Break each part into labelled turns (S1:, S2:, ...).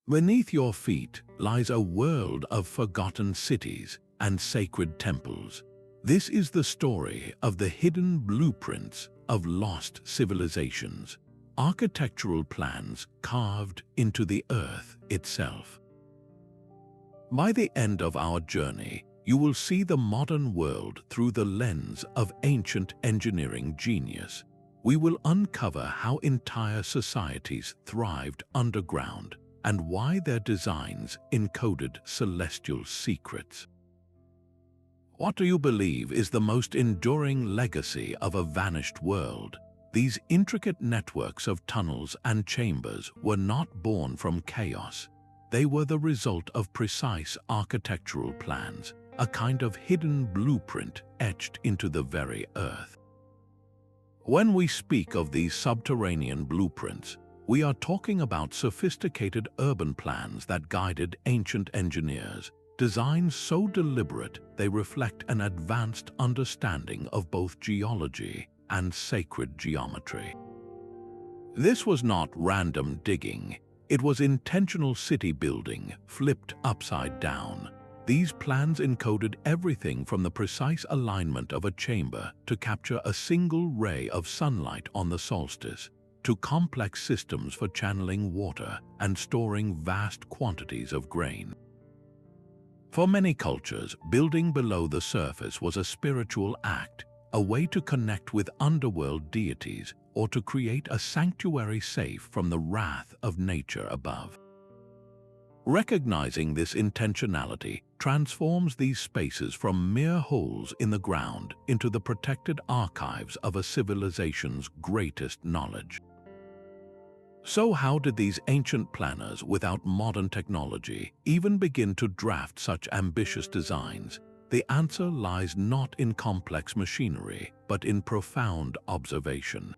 S1: Beneath your feet lies a world of forgotten cities and sacred temples. This is the story of the hidden blueprints of lost civilizations, architectural plans carved into the earth itself. By the end of our journey, you will see the modern world through the lens of ancient engineering genius. We will uncover how entire societies thrived underground and why their designs encoded celestial secrets. What do you believe is the most enduring legacy of a vanished world? These intricate networks of tunnels and chambers were not born from chaos. They were the result of precise architectural plans, a kind of hidden blueprint etched into the very earth. When we speak of these subterranean blueprints, we are talking about sophisticated urban plans that guided ancient engineers, designs so deliberate they reflect an advanced understanding of both geology and sacred geometry. This was not random digging, it was intentional city building flipped upside down. These plans encoded everything from the precise alignment of a chamber to capture a single ray of sunlight on the solstice, to complex systems for channeling water and storing vast quantities of grain. For many cultures, building below the surface was a spiritual act, a way to connect with underworld deities or to create a sanctuary safe from the wrath of nature above. Recognizing this intentionality transforms these spaces from mere holes in the ground into the protected archives of a civilization's greatest knowledge. So how did these ancient planners without modern technology even begin to draft such ambitious designs? The answer lies not in complex machinery, but in profound observation.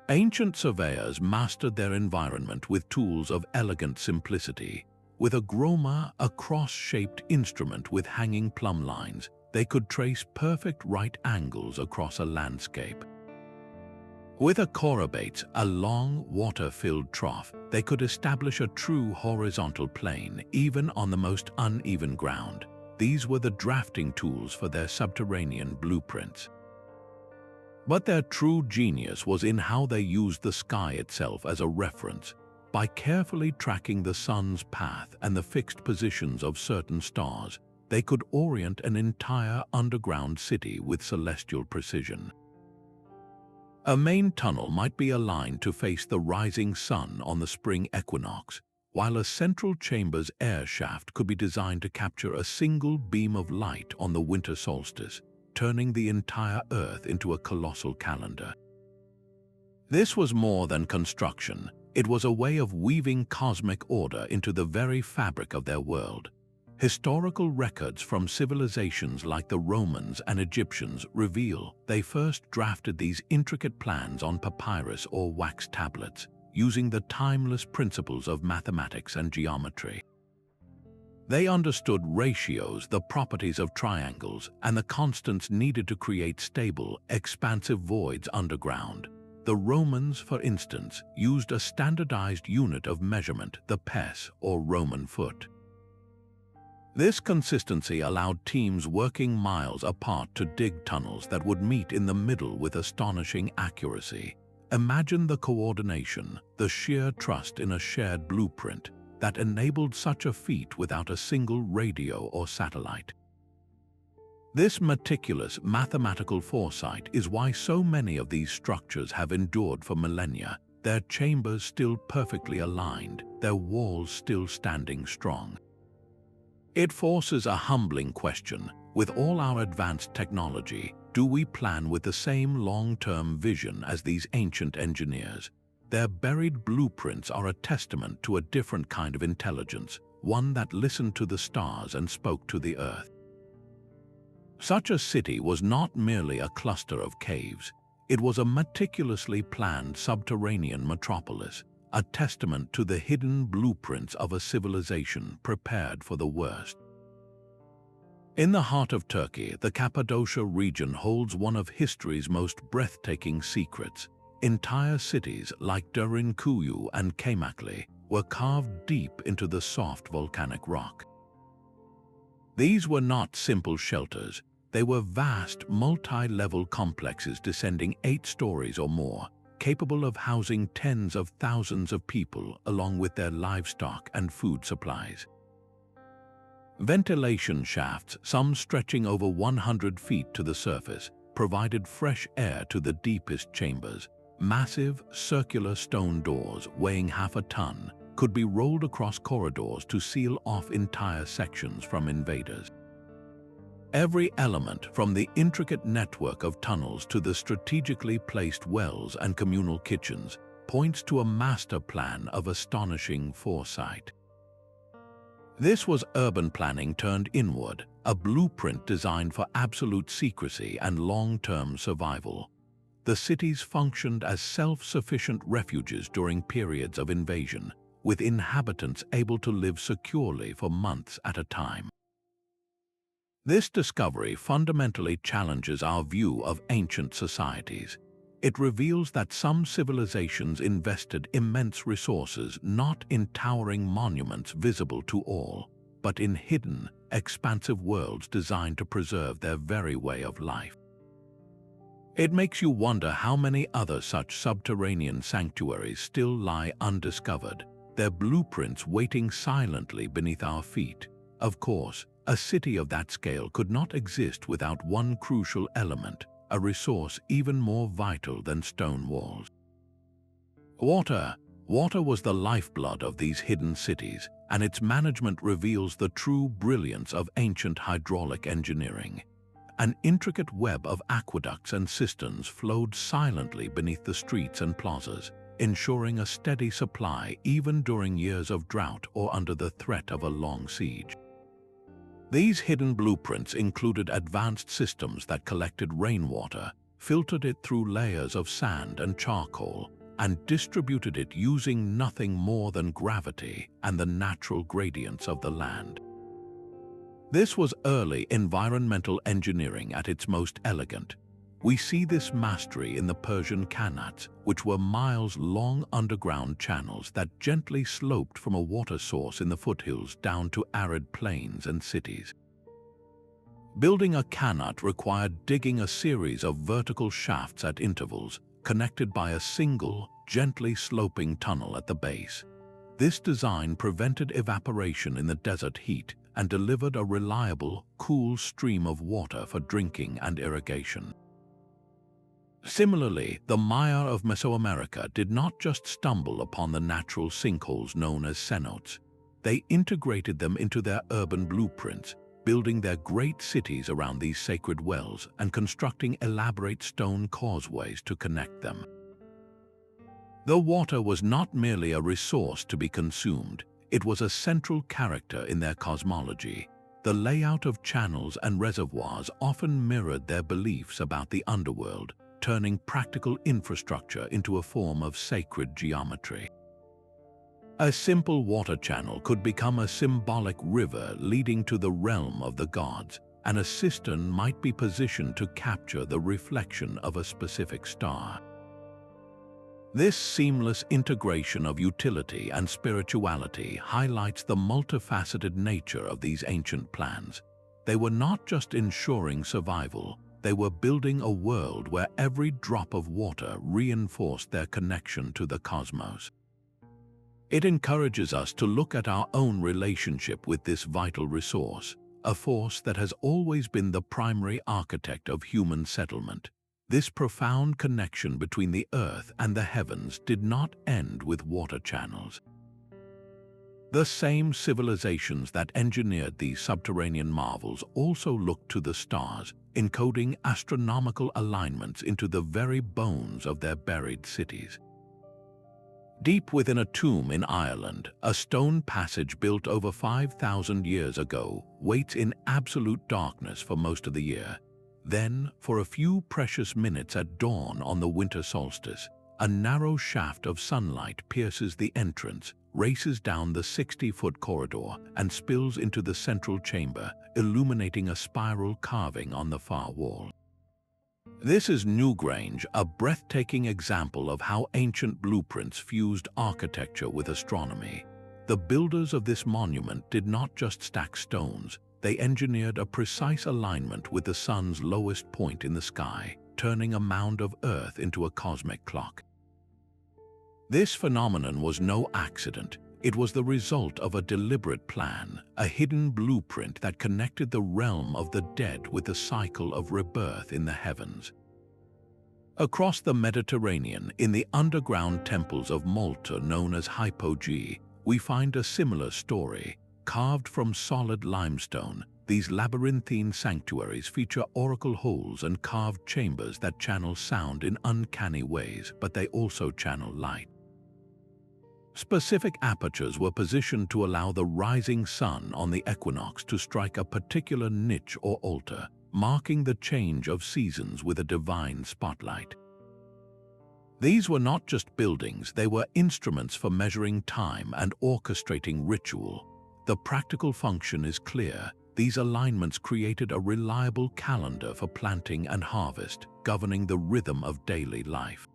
S1: Ancient surveyors mastered their environment with tools of elegant simplicity. With a groma, a cross-shaped instrument with hanging plumb lines, they could trace perfect right angles across a landscape. With a chorobates, a long, water-filled trough, they could establish a true horizontal plane, even on the most uneven ground. These were the drafting tools for their subterranean blueprints. But their true genius was in how they used the sky itself as a reference. By carefully tracking the sun's path and the fixed positions of certain stars, they could orient an entire underground city with celestial precision. A main tunnel might be aligned to face the rising sun on the spring equinox, while a central chamber's air shaft could be designed to capture a single beam of light on the winter solstice, turning the entire Earth into a colossal calendar. This was more than construction. It was a way of weaving cosmic order into the very fabric of their world. Historical records from civilizations like the Romans and Egyptians reveal they first drafted these intricate plans on papyrus or wax tablets, using the timeless principles of mathematics and geometry. They understood ratios, the properties of triangles, and the constants needed to create stable, expansive voids underground. The Romans, for instance, used a standardized unit of measurement, the pes, or Roman foot. This consistency allowed teams working miles apart to dig tunnels that would meet in the middle with astonishing accuracy. Imagine the coordination, the sheer trust in a shared blueprint that enabled such a feat without a single radio or satellite. This meticulous mathematical foresight is why so many of these structures have endured for millennia, their chambers still perfectly aligned, their walls still standing strong. It forces a humbling question. With all our advanced technology, do we plan with the same long-term vision as these ancient engineers? Their buried blueprints are a testament to a different kind of intelligence, one that listened to the stars and spoke to the earth. Such a city was not merely a cluster of caves. It was a meticulously planned subterranean metropolis, a testament to the hidden blueprints of a civilization prepared for the worst. In the heart of Turkey, the Cappadocia region holds one of history's most breathtaking secrets. Entire cities like Derinkuyu and Kaymakli were carved deep into the soft volcanic rock. These were not simple shelters. They were vast, multi-level complexes descending 8 stories or more, capable of housing tens of thousands of people along with their livestock and food supplies. Ventilation shafts, some stretching over 100 feet to the surface, provided fresh air to the deepest chambers. Massive, circular stone doors weighing half a ton could be rolled across corridors to seal off entire sections from invaders. Every element, from the intricate network of tunnels to the strategically placed wells and communal kitchens, points to a master plan of astonishing foresight. This was urban planning turned inward, a blueprint designed for absolute secrecy and long-term survival. The cities functioned as self-sufficient refuges during periods of invasion, with inhabitants able to live securely for months at a time. This discovery fundamentally challenges our view of ancient societies. It reveals that some civilizations invested immense resources not in towering monuments visible to all, but in hidden, expansive worlds designed to preserve their very way of life. It makes you wonder how many other such subterranean sanctuaries still lie undiscovered, their blueprints waiting silently beneath our feet. Of course, a city of that scale could not exist without one crucial element, a resource even more vital than stone walls. Water. Water was the lifeblood of these hidden cities, and its management reveals the true brilliance of ancient hydraulic engineering. An intricate web of aqueducts and cisterns flowed silently beneath the streets and plazas, ensuring a steady supply even during years of drought or under the threat of a long siege. These hidden blueprints included advanced systems that collected rainwater, filtered it through layers of sand and charcoal, and distributed it using nothing more than gravity and the natural gradients of the land. This was early environmental engineering at its most elegant. We see this mastery in the Persian qanats, which were miles-long underground channels that gently sloped from a water source in the foothills down to arid plains and cities. Building a qanat required digging a series of vertical shafts at intervals, connected by a single, gently sloping tunnel at the base. This design prevented evaporation in the desert heat and delivered a reliable, cool stream of water for drinking and irrigation. Similarly, the Maya of Mesoamerica did not just stumble upon the natural sinkholes known as cenotes. They integrated them into their urban blueprints, building their great cities around these sacred wells and constructing elaborate stone causeways to connect them. The water was not merely a resource to be consumed, it was a central character in their cosmology. The layout of channels and reservoirs often mirrored their beliefs about the underworld, turning practical infrastructure into a form of sacred geometry. A simple water channel could become a symbolic river leading to the realm of the gods, and a cistern might be positioned to capture the reflection of a specific star. This seamless integration of utility and spirituality highlights the multifaceted nature of these ancient plans. They were not just ensuring survival, they were building a world where every drop of water reinforced their connection to the cosmos. It encourages us to look at our own relationship with this vital resource, a force that has always been the primary architect of human settlement. This profound connection between the earth and the heavens did not end with water channels. The same civilizations that engineered these subterranean marvels also looked to the stars, encoding astronomical alignments into the very bones of their buried cities. Deep within a tomb in Ireland, a stone passage built over 5,000 years ago waits in absolute darkness for most of the year. Then, for a few precious minutes at dawn on the winter solstice, a narrow shaft of sunlight pierces the entrance, races down the 60-foot corridor, and spills into the central chamber, illuminating a spiral carving on the far wall. This is Newgrange, a breathtaking example of how ancient blueprints fused architecture with astronomy. The builders of this monument did not just stack stones, they engineered a precise alignment with the sun's lowest point in the sky, turning a mound of earth into a cosmic clock. This phenomenon was no accident. It was the result of a deliberate plan, a hidden blueprint that connected the realm of the dead with the cycle of rebirth in the heavens. Across the Mediterranean, in the underground temples of Malta known as hypogee, we find a similar story. Carved from solid limestone, these labyrinthine sanctuaries feature oracle holes and carved chambers that channel sound in uncanny ways, but they also channel light. Specific apertures were positioned to allow the rising sun on the equinox to strike a particular niche or altar, marking the change of seasons with a divine spotlight. These were not just buildings, they were instruments for measuring time and orchestrating ritual. The practical function is clear. These alignments created a reliable calendar for planting and harvest, governing the rhythm of daily life.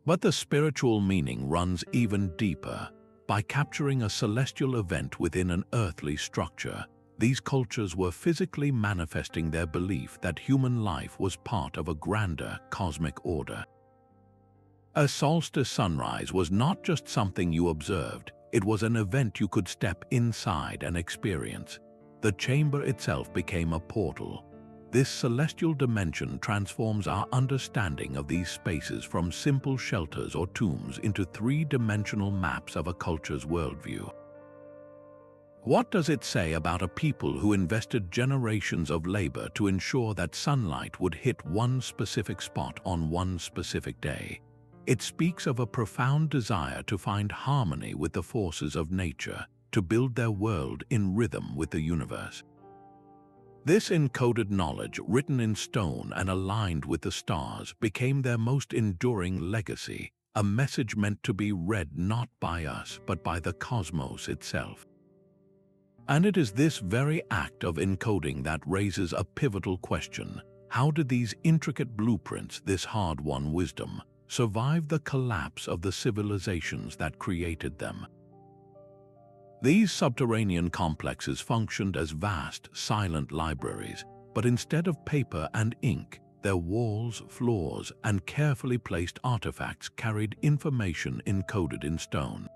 S1: But the spiritual meaning runs even deeper. By capturing a celestial event within an earthly structure, these cultures were physically manifesting their belief that human life was part of a grander cosmic order. A solstice sunrise was not just something you observed, it was an event you could step inside and experience. The chamber itself became a portal. This celestial dimension transforms our understanding of these spaces from simple shelters or tombs into three-dimensional maps of a culture's worldview. What does it say about a people who invested generations of labor to ensure that sunlight would hit one specific spot on one specific day? It speaks of a profound desire to find harmony with the forces of nature, to build their world in rhythm with the universe. This encoded knowledge, written in stone and aligned with the stars, became their most enduring legacy, a message meant to be read not by us but by the cosmos itself. And it is this very act of encoding that raises a pivotal question. How did these intricate blueprints, this hard-won wisdom, survive the collapse of the civilizations that created them? These subterranean complexes functioned as vast, silent libraries, but instead of paper and ink, their walls, floors, and carefully placed artifacts carried information encoded in stone.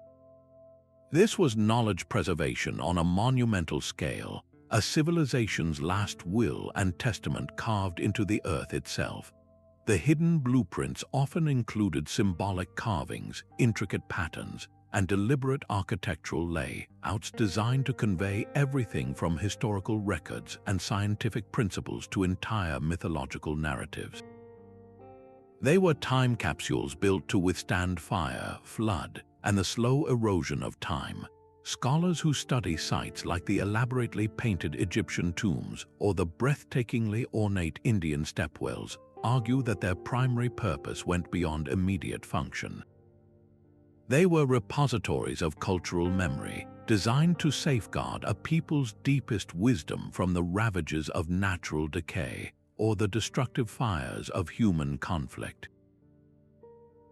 S1: This was knowledge preservation on a monumental scale, a civilization's last will and testament carved into the earth itself. The hidden blueprints often included symbolic carvings, intricate patterns, and deliberate architectural layouts designed to convey everything from historical records and scientific principles to entire mythological narratives. They were time capsules built to withstand fire, flood, and the slow erosion of time. Scholars who study sites like the elaborately painted Egyptian tombs or the breathtakingly ornate Indian stepwells argue that their primary purpose went beyond immediate function. They were repositories of cultural memory, designed to safeguard a people's deepest wisdom from the ravages of natural decay or the destructive fires of human conflict.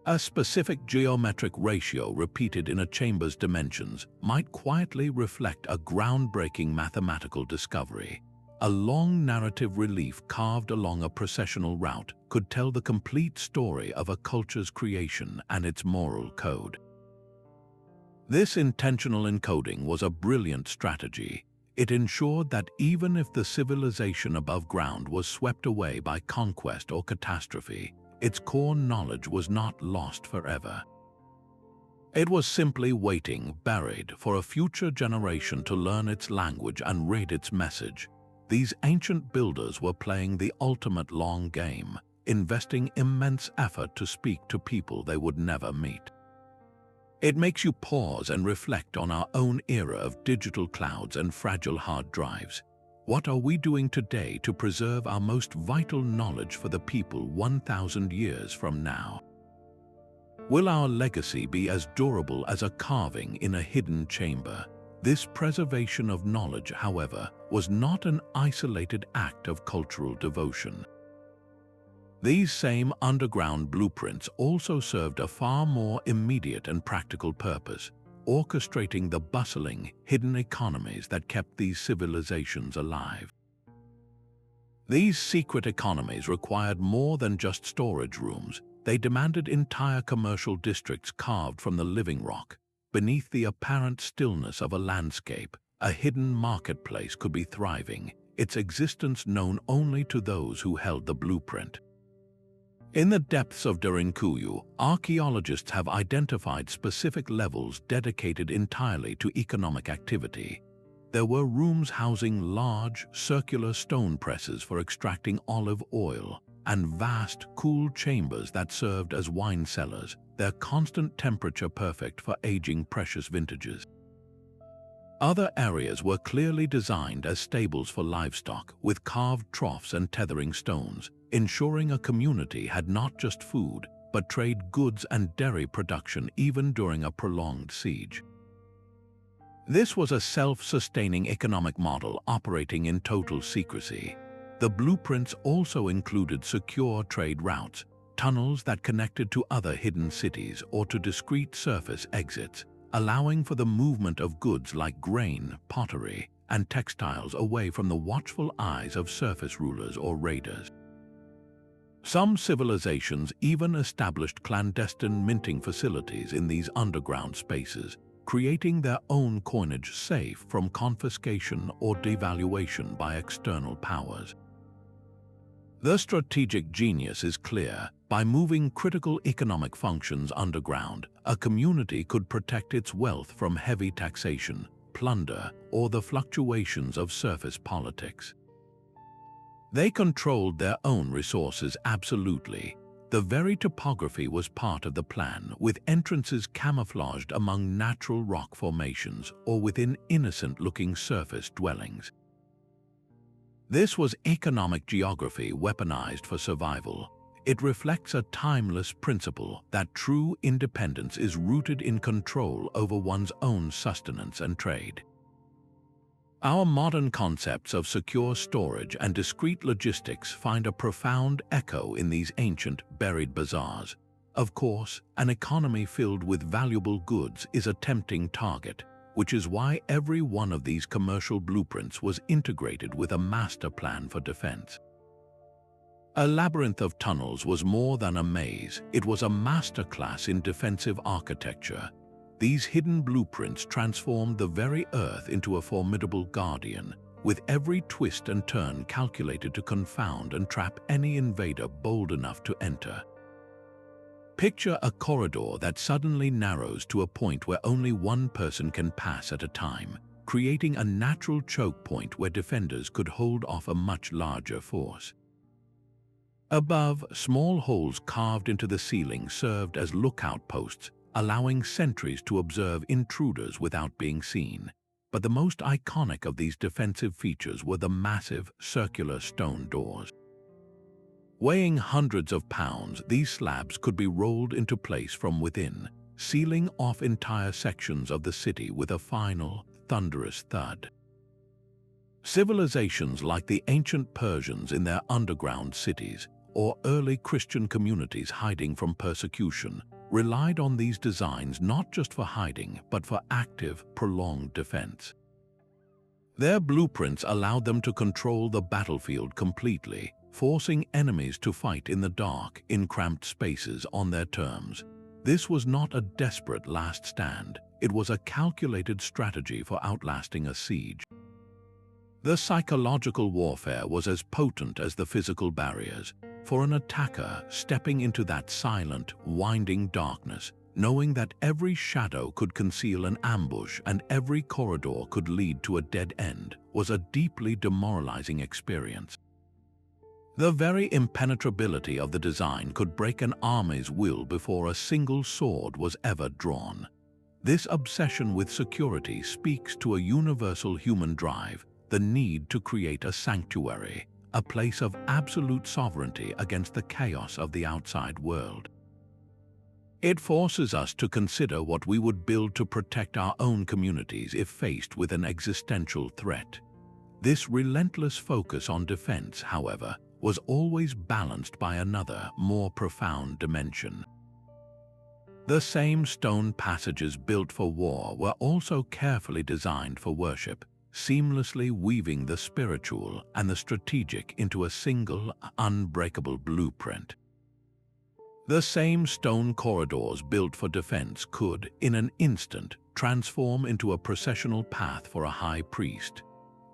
S1: A specific geometric ratio repeated in a chamber's dimensions might quietly reflect a groundbreaking mathematical discovery. A long narrative relief carved along a processional route could tell the complete story of a culture's creation and its moral code. This intentional encoding was a brilliant strategy. It ensured that even if the civilization above ground was swept away by conquest or catastrophe, its core knowledge was not lost forever. It was simply waiting, buried, for a future generation to learn its language and read its message. These ancient builders were playing the ultimate long game, investing immense effort to speak to people they would never meet. It makes you pause and reflect on our own era of digital clouds and fragile hard drives. What are we doing today to preserve our most vital knowledge for the people 1,000 years from now? Will our legacy be as durable as a carving in a hidden chamber? This preservation of knowledge, however, was not an isolated act of cultural devotion. These same underground blueprints also served a far more immediate and practical purpose, orchestrating the bustling, hidden economies that kept these civilizations alive. These secret economies required more than just storage rooms. They demanded entire commercial districts carved from the living rock. Beneath the apparent stillness of a landscape, a hidden marketplace could be thriving, its existence known only to those who held the blueprint. In the depths of Derinkuyu, archaeologists have identified specific levels dedicated entirely to economic activity. There were rooms housing large, circular stone presses for extracting olive oil, and vast, cool chambers that served as wine cellars, their constant temperature perfect for aging precious vintages. Other areas were clearly designed as stables for livestock, with carved troughs and tethering stones, ensuring a community had not just food, but trade goods and dairy production even during a prolonged siege. This was a self-sustaining economic model operating in total secrecy. The blueprints also included secure trade routes, tunnels that connected to other hidden cities or to discreet surface exits, allowing for the movement of goods like grain, pottery, and textiles away from the watchful eyes of surface rulers or raiders. Some civilizations even established clandestine minting facilities in these underground spaces, creating their own coinage safe from confiscation or devaluation by external powers. The strategic genius is clear. By moving critical economic functions underground, a community could protect its wealth from heavy taxation, plunder, or the fluctuations of surface politics. They controlled their own resources absolutely. The very topography was part of the plan, with entrances camouflaged among natural rock formations or within innocent-looking surface dwellings. This was economic geography weaponized for survival. It reflects a timeless principle that true independence is rooted in control over one's own sustenance and trade. Our modern concepts of secure storage and discrete logistics find a profound echo in these ancient, buried bazaars. Of course, an economy filled with valuable goods is a tempting target, which is why every one of these commercial blueprints was integrated with a master plan for defense. A labyrinth of tunnels was more than a maze, it was a masterclass in defensive architecture. These hidden blueprints transformed the very earth into a formidable guardian, with every twist and turn calculated to confound and trap any invader bold enough to enter. Picture a corridor that suddenly narrows to a point where only one person can pass at a time, creating a natural choke point where defenders could hold off a much larger force. Above, small holes carved into the ceiling served as lookout posts, allowing sentries to observe intruders without being seen. But the most iconic of these defensive features were the massive, circular stone doors. Weighing hundreds of pounds, these slabs could be rolled into place from within, sealing off entire sections of the city with a final, thunderous thud. Civilizations like the ancient Persians in their underground cities, or early Christian communities hiding from persecution, relied on these designs not just for hiding, but for active, prolonged defense. Their blueprints allowed them to control the battlefield completely, forcing enemies to fight in the dark, in cramped spaces on their terms. This was not a desperate last stand, it was a calculated strategy for outlasting a siege. The psychological warfare was as potent as the physical barriers. For an attacker stepping into that silent, winding darkness, knowing that every shadow could conceal an ambush and every corridor could lead to a dead end, was a deeply demoralizing experience. The very impenetrability of the design could break an army's will before a single sword was ever drawn. This obsession with security speaks to a universal human drive, the need to create a sanctuary, a place of absolute sovereignty against the chaos of the outside world. It forces us to consider what we would build to protect our own communities if faced with an existential threat. This relentless focus on defense, however, was always balanced by another, more profound dimension. The same stone passages built for war were also carefully designed for worship, seamlessly weaving the spiritual and the strategic into a single, unbreakable blueprint. The same stone corridors built for defense could, in an instant, transform into a processional path for a high priest.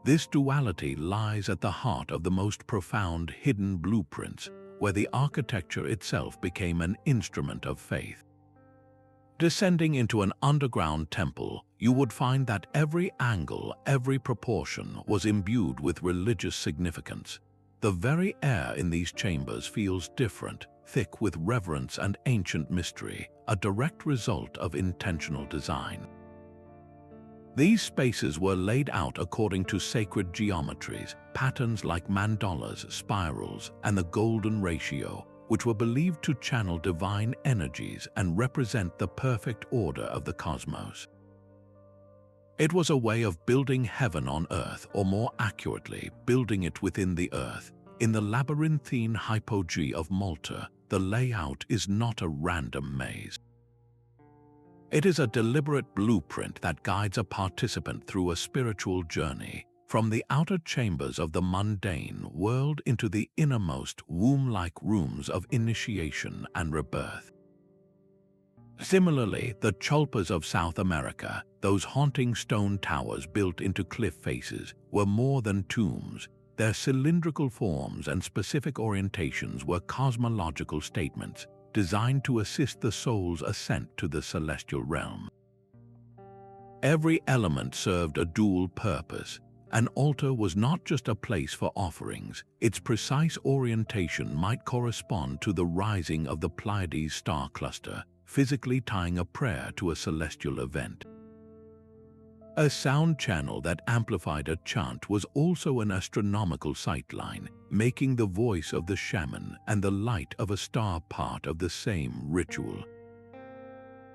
S1: This duality lies at the heart of the most profound hidden blueprints, where the architecture itself became an instrument of faith. Descending into an underground temple, you would find that every angle, every proportion was imbued with religious significance. The very air in these chambers feels different, thick with reverence and ancient mystery, a direct result of intentional design. These spaces were laid out according to sacred geometries, patterns like mandalas, spirals, and the golden ratio, which were believed to channel divine energies and represent the perfect order of the cosmos. It was a way of building heaven on earth, or more accurately, building it within the earth. In the labyrinthine hypogee of Malta, the layout is not a random maze. It is a deliberate blueprint that guides a participant through a spiritual journey, from the outer chambers of the mundane world into the innermost womb-like rooms of initiation and rebirth. Similarly, the cholpas of South America, those haunting stone towers built into cliff faces, were more than tombs. Their cylindrical forms and specific orientations were cosmological statements, designed to assist the soul's ascent to the celestial realm. Every element served a dual purpose. An altar was not just a place for offerings. Its precise orientation might correspond to the rising of the Pleiades star cluster, physically tying a prayer to a celestial event. A sound channel that amplified a chant was also an astronomical sightline, making the voice of the shaman and the light of a star part of the same ritual.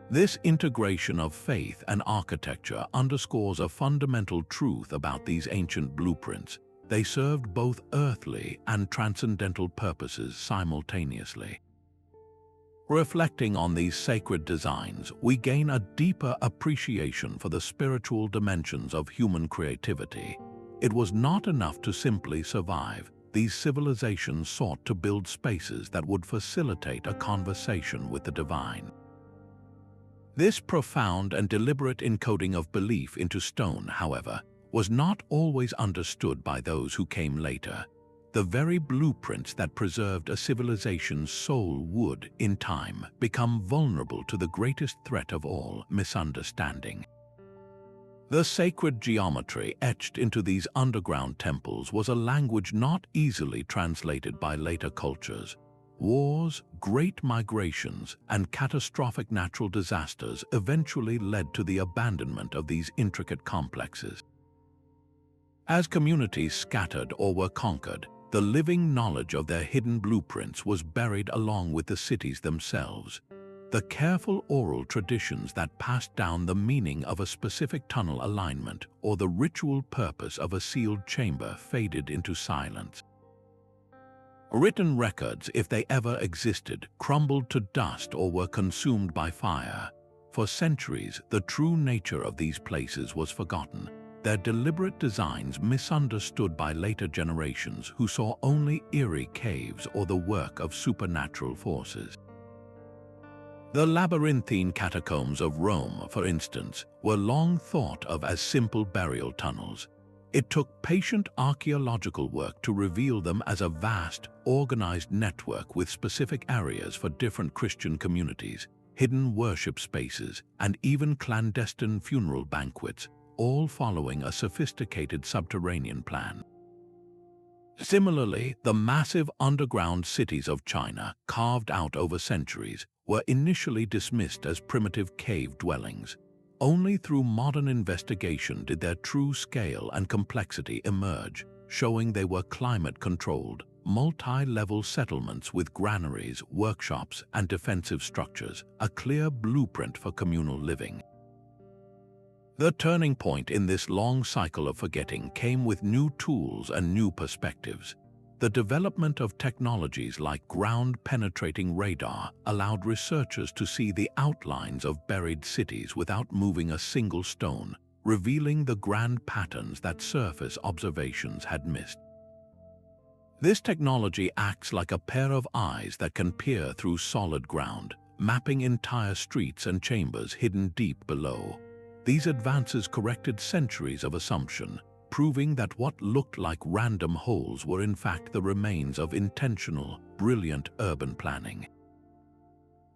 S1: This integration of faith and architecture underscores a fundamental truth about these ancient blueprints. They served both earthly and transcendental purposes simultaneously. Reflecting on these sacred designs, we gain a deeper appreciation for the spiritual dimensions of human creativity. It was not enough to simply survive. These civilizations sought to build spaces that would facilitate a conversation with the divine. This profound and deliberate encoding of belief into stone, however, was not always understood by those who came later. The very blueprints that preserved a civilization's soul would, in time, become vulnerable to the greatest threat of all, misunderstanding. The sacred geometry etched into these underground temples was a language not easily translated by later cultures. Wars, great migrations, and catastrophic natural disasters eventually led to the abandonment of these intricate complexes. As communities scattered or were conquered, the living knowledge of their hidden blueprints was buried along with the cities themselves. The careful oral traditions that passed down the meaning of a specific tunnel alignment or the ritual purpose of a sealed chamber faded into silence. Written records, if they ever existed, crumbled to dust or were consumed by fire. For centuries, the true nature of these places was forgotten, their deliberate designs misunderstood by later generations who saw only eerie caves or the work of supernatural forces. The labyrinthine catacombs of Rome, for instance, were long thought of as simple burial tunnels. It took patient archaeological work to reveal them as a vast, organized network with specific areas for different Christian communities, hidden worship spaces, and even clandestine funeral banquets, all following a sophisticated subterranean plan. Similarly, the massive underground cities of China, carved out over centuries, were initially dismissed as primitive cave dwellings. Only through modern investigation did their true scale and complexity emerge, showing they were climate-controlled, multi-level settlements with granaries, workshops, and defensive structures, a clear blueprint for communal living. The turning point in this long cycle of forgetting came with new tools and new perspectives. The development of technologies like ground-penetrating radar allowed researchers to see the outlines of buried cities without moving a single stone, revealing the grand patterns that surface observations had missed. This technology acts like a pair of eyes that can peer through solid ground, mapping entire streets and chambers hidden deep below. These advances corrected centuries of assumption, proving that what looked like random holes were in fact the remains of intentional, brilliant urban planning.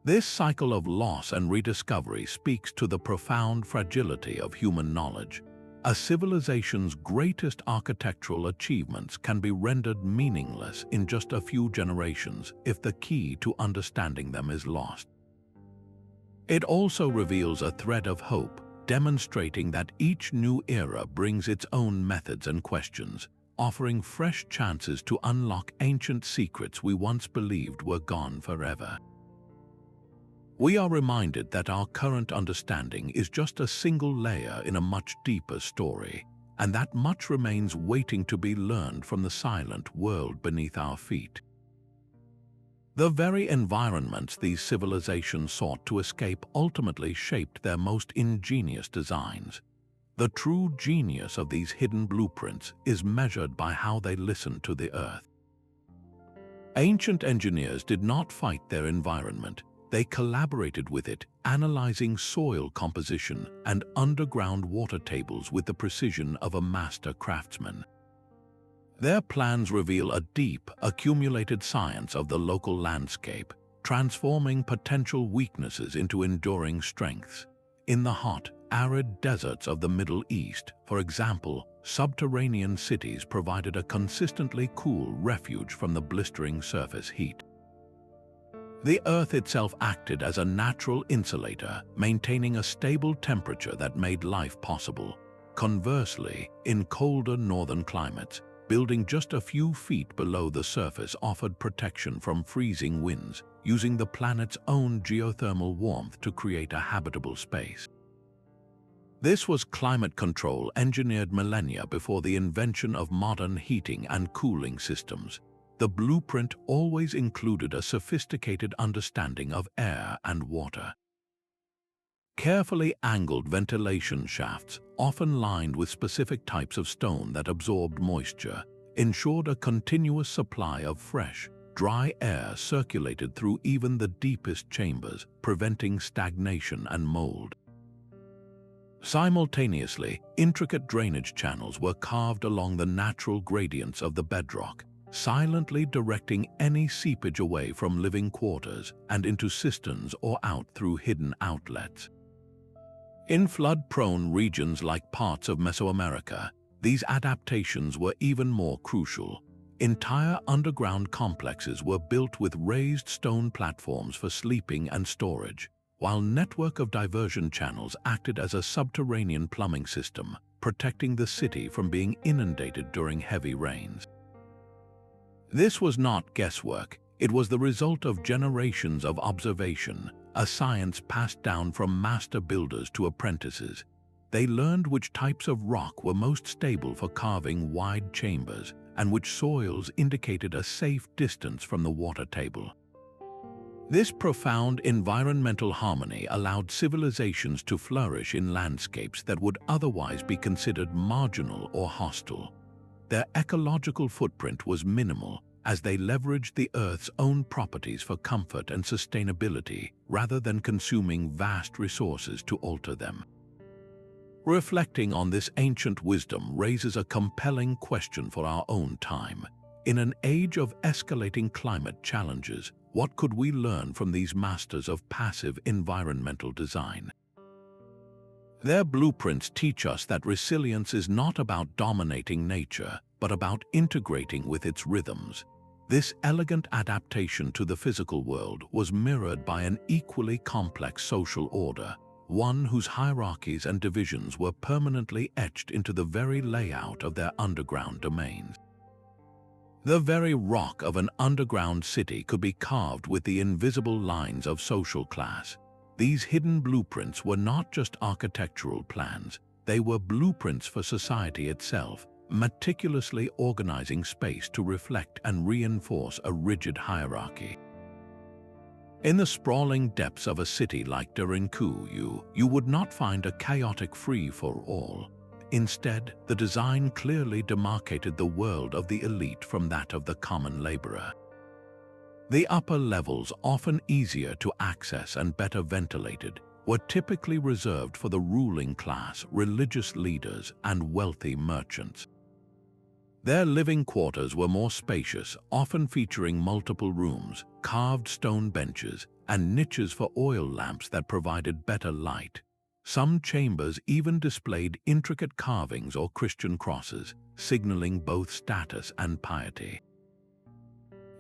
S1: This cycle of loss and rediscovery speaks to the profound fragility of human knowledge. A civilization's greatest architectural achievements can be rendered meaningless in just a few generations if the key to understanding them is lost. It also reveals a thread of hope, demonstrating that each new era brings its own methods and questions, offering fresh chances to unlock ancient secrets we once believed were gone forever. We are reminded that our current understanding is just a single layer in a much deeper story, and that much remains waiting to be learned from the silent world beneath our feet. The very environments these civilizations sought to escape ultimately shaped their most ingenious designs. The true genius of these hidden blueprints is measured by how they listened to the earth. Ancient engineers did not fight their environment. They collaborated with it, analyzing soil composition and underground water tables with the precision of a master craftsman. Their plans reveal a deep, accumulated science of the local landscape, transforming potential weaknesses into enduring strengths. In the hot, arid deserts of the Middle East, for example, subterranean cities provided a consistently cool refuge from the blistering surface heat. The Earth itself acted as a natural insulator, maintaining a stable temperature that made life possible. Conversely, in colder northern climates, building just a few feet below the surface offered protection from freezing winds, using the planet's own geothermal warmth to create a habitable space. This was climate control engineered millennia before the invention of modern heating and cooling systems. The blueprint always included a sophisticated understanding of air and water. Carefully angled ventilation shafts, often lined with specific types of stone that absorbed moisture, ensured a continuous supply of fresh, dry air circulated through even the deepest chambers, preventing stagnation and mold. Simultaneously, intricate drainage channels were carved along the natural gradients of the bedrock, silently directing any seepage away from living quarters and into cisterns or out through hidden outlets. In flood-prone regions like parts of Mesoamerica, these adaptations were even more crucial. Entire underground complexes were built with raised stone platforms for sleeping and storage, while a network of diversion channels acted as a subterranean plumbing system, protecting the city from being inundated during heavy rains. This was not guesswork. It was the result of generations of observation, a science passed down from master builders to apprentices. They learned which types of rock were most stable for carving wide chambers and which soils indicated a safe distance from the water table. This profound environmental harmony allowed civilizations to flourish in landscapes that would otherwise be considered marginal or hostile. Their ecological footprint was minimal, as they leveraged the Earth's own properties for comfort and sustainability rather than consuming vast resources to alter them. Reflecting on this ancient wisdom raises a compelling question for our own time. In an age of escalating climate challenges, what could we learn from these masters of passive environmental design? Their blueprints teach us that resilience is not about dominating nature, but about integrating with its rhythms. This elegant adaptation to the physical world was mirrored by an equally complex social order, one whose hierarchies and divisions were permanently etched into the very layout of their underground domains. The very rock of an underground city could be carved with the invisible lines of social class. These hidden blueprints were not just architectural plans, they were blueprints for society itself, meticulously organizing space to reflect and reinforce a rigid hierarchy. In the sprawling depths of a city like Derinkuyu, you would not find a chaotic free-for-all. Instead, the design clearly demarcated the world of the elite from that of the common laborer. The upper levels, often easier to access and better ventilated, were typically reserved for the ruling class, religious leaders, and wealthy merchants. Their living quarters were more spacious, often featuring multiple rooms, carved stone benches, and niches for oil lamps that provided better light. Some chambers even displayed intricate carvings or Christian crosses, signaling both status and piety.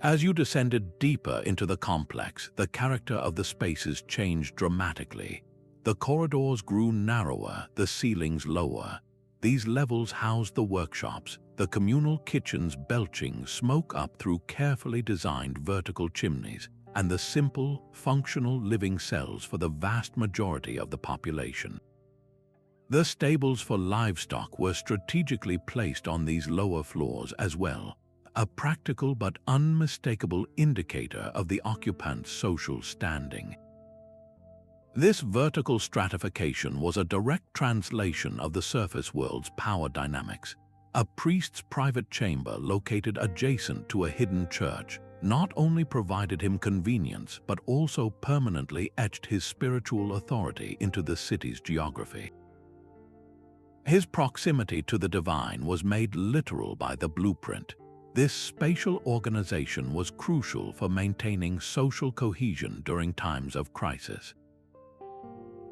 S1: As you descended deeper into the complex, the character of the spaces changed dramatically. The corridors grew narrower, the ceilings lower. These levels housed the workshops, the communal kitchens belching smoke up through carefully designed vertical chimneys, and the simple, functional living cells for the vast majority of the population. The stables for livestock were strategically placed on these lower floors as well, a practical but unmistakable indicator of the occupant's social standing. This vertical stratification was a direct translation of the surface world's power dynamics. A priest's private chamber located adjacent to a hidden church not only provided him convenience but also permanently etched his spiritual authority into the city's geography. His proximity to the divine was made literal by the blueprint. This spatial organization was crucial for maintaining social cohesion during times of crisis.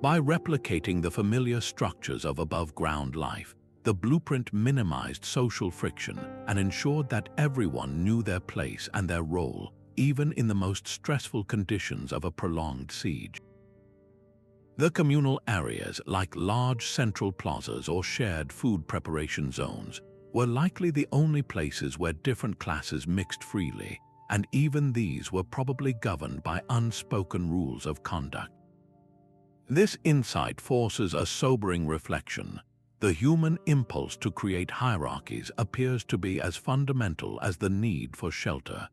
S1: By replicating the familiar structures of above-ground life, the blueprint minimized social friction and ensured that everyone knew their place and their role, even in the most stressful conditions of a prolonged siege. The communal areas, like large central plazas or shared food preparation zones, were likely the only places where different classes mixed freely, and even these were probably governed by unspoken rules of conduct. This insight forces a sobering reflection. The human impulse to create hierarchies appears to be as fundamental as the need for shelter.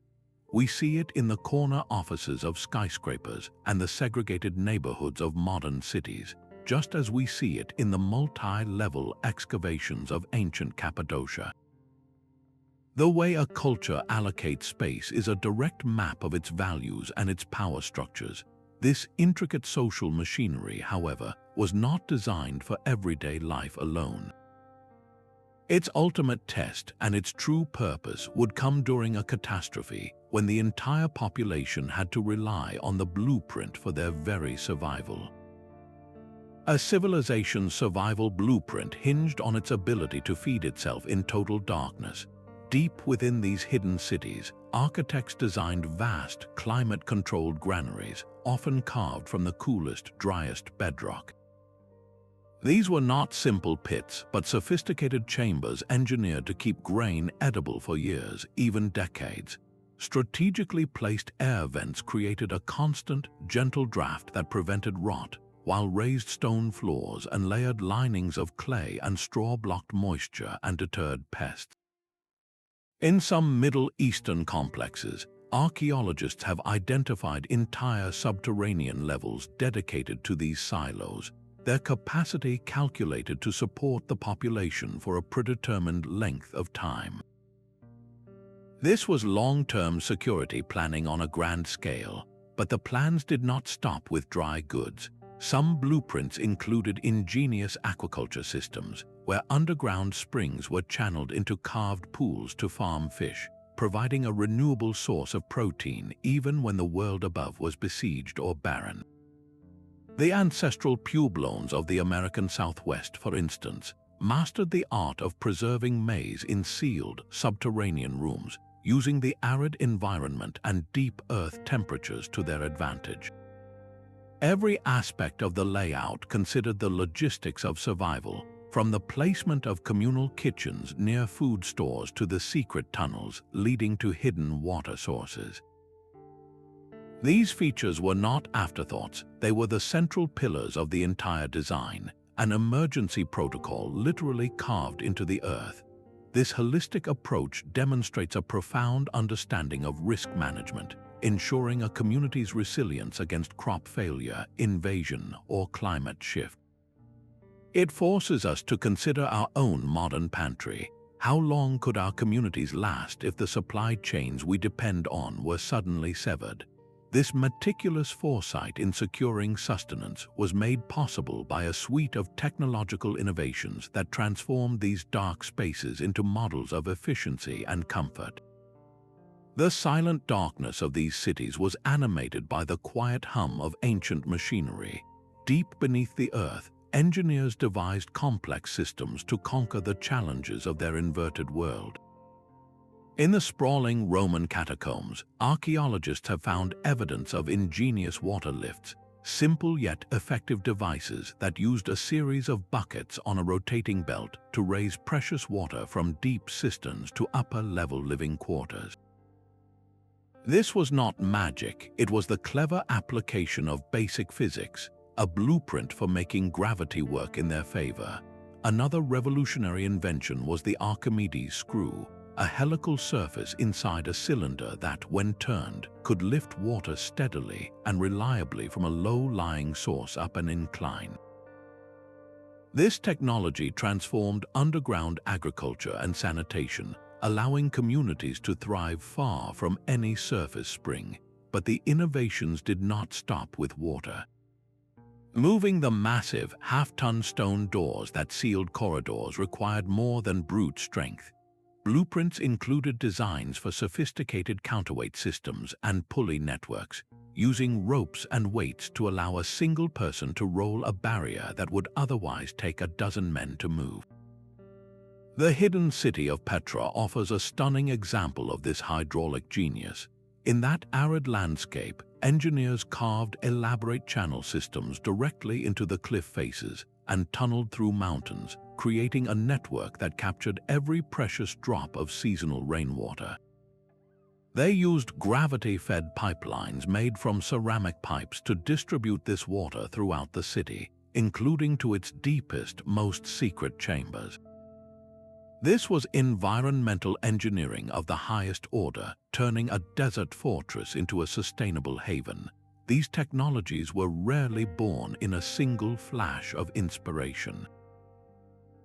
S1: We see it in the corner offices of skyscrapers and the segregated neighborhoods of modern cities, just as we see it in the multi-level excavations of ancient Cappadocia. The way a culture allocates space is a direct map of its values and its power structures. This intricate social machinery, however, was not designed for everyday life alone. Its ultimate test and its true purpose would come during a catastrophe when the entire population had to rely on the blueprint for their very survival. A civilization's survival blueprint hinged on its ability to feed itself in total darkness. Deep within these hidden cities, architects designed vast, climate-controlled granaries, often carved from the coolest, driest bedrock. These were not simple pits, but sophisticated chambers engineered to keep grain edible for years, even decades. Strategically placed air vents created a constant, gentle draft that prevented rot, while raised stone floors and layered linings of clay and straw blocked moisture and deterred pests. In some Middle Eastern complexes, archaeologists have identified entire subterranean levels dedicated to these silos, their capacity calculated to support the population for a predetermined length of time. This was long-term security planning on a grand scale, but the plans did not stop with dry goods. Some blueprints included ingenious aquaculture systems, where underground springs were channeled into carved pools to farm fish, providing a renewable source of protein even when the world above was besieged or barren. The ancestral pueblones of the American Southwest, for instance, mastered the art of preserving maize in sealed, subterranean rooms, using the arid environment and deep earth temperatures to their advantage. Every aspect of the layout considered the logistics of survival, from the placement of communal kitchens near food stores to the secret tunnels leading to hidden water sources. These features were not afterthoughts, they were the central pillars of the entire design, an emergency protocol literally carved into the earth. This holistic approach demonstrates a profound understanding of risk management, ensuring a community's resilience against crop failure, invasion, or climate shift. It forces us to consider our own modern pantry. How long could our communities last if the supply chains we depend on were suddenly severed? This meticulous foresight in securing sustenance was made possible by a suite of technological innovations that transformed these dark spaces into models of efficiency and comfort. The silent darkness of these cities was animated by the quiet hum of ancient machinery. Deep beneath the earth, engineers devised complex systems to conquer the challenges of their inverted world. In the sprawling Roman catacombs, archaeologists have found evidence of ingenious water lifts, simple yet effective devices that used a series of buckets on a rotating belt to raise precious water from deep cisterns to upper-level living quarters. This was not magic, it was the clever application of basic physics, a blueprint for making gravity work in their favor. Another revolutionary invention was the Archimedes screw, a helical surface inside a cylinder that, when turned, could lift water steadily and reliably from a low-lying source up an incline. This technology transformed underground agriculture and sanitation, allowing communities to thrive far from any surface spring. But the innovations did not stop with water. Moving the massive, half-ton stone doors that sealed corridors required more than brute strength. Blueprints included designs for sophisticated counterweight systems and pulley networks, using ropes and weights to allow a single person to roll a barrier that would otherwise take a dozen men to move. The hidden city of Petra offers a stunning example of this hydraulic genius. In that arid landscape, engineers carved elaborate channel systems directly into the cliff faces and tunneled through mountains, creating a network that captured every precious drop of seasonal rainwater. They used gravity-fed pipelines made from ceramic pipes to distribute this water throughout the city, including to its deepest, most secret chambers. This was environmental engineering of the highest order, turning a desert fortress into a sustainable haven. These technologies were rarely born in a single flash of inspiration.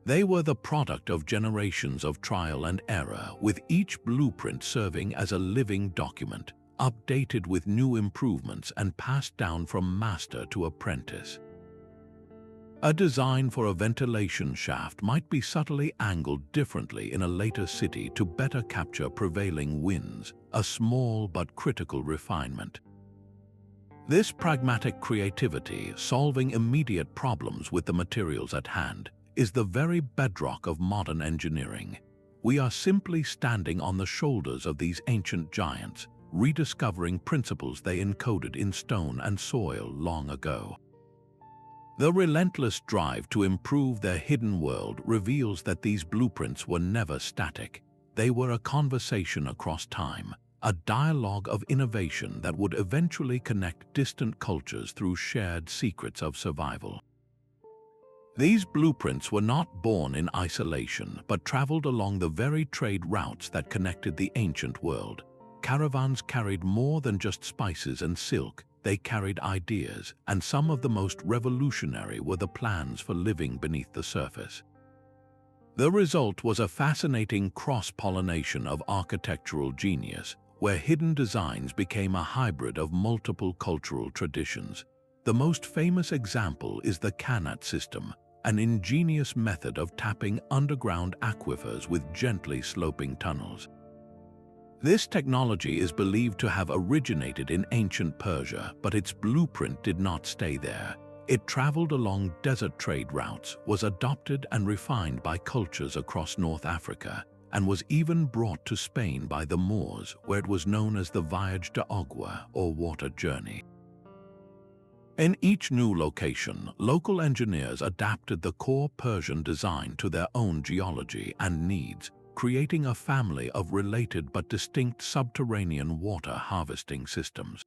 S1: They were the product of generations of trial and error, with each blueprint serving as a living document, updated with new improvements and passed down from master to apprentice. A design for a ventilation shaft might be subtly angled differently in a later city to better capture prevailing winds, a small but critical refinement. This pragmatic creativity, solving immediate problems with the materials at hand, is the very bedrock of modern engineering. We are simply standing on the shoulders of these ancient giants, rediscovering principles they encoded in stone and soil long ago. The relentless drive to improve their hidden world reveals that these blueprints were never static. They were a conversation across time, a dialogue of innovation that would eventually connect distant cultures through shared secrets of survival. These blueprints were not born in isolation, but traveled along the very trade routes that connected the ancient world. Caravans carried more than just spices and silk. They carried ideas, and some of the most revolutionary were the plans for living beneath the surface. The result was a fascinating cross-pollination of architectural genius, where hidden designs became a hybrid of multiple cultural traditions. The most famous example is the Qanat system, an ingenious method of tapping underground aquifers with gently sloping tunnels. This technology is believed to have originated in ancient Persia, but its blueprint did not stay there. It traveled along desert trade routes, was adopted and refined by cultures across North Africa, and was even brought to Spain by the Moors, where it was known as the Voyage de Agua, or water journey. In each new location, local engineers adapted the core Persian design to their own geology and needs, creating a family of related but distinct subterranean water harvesting systems.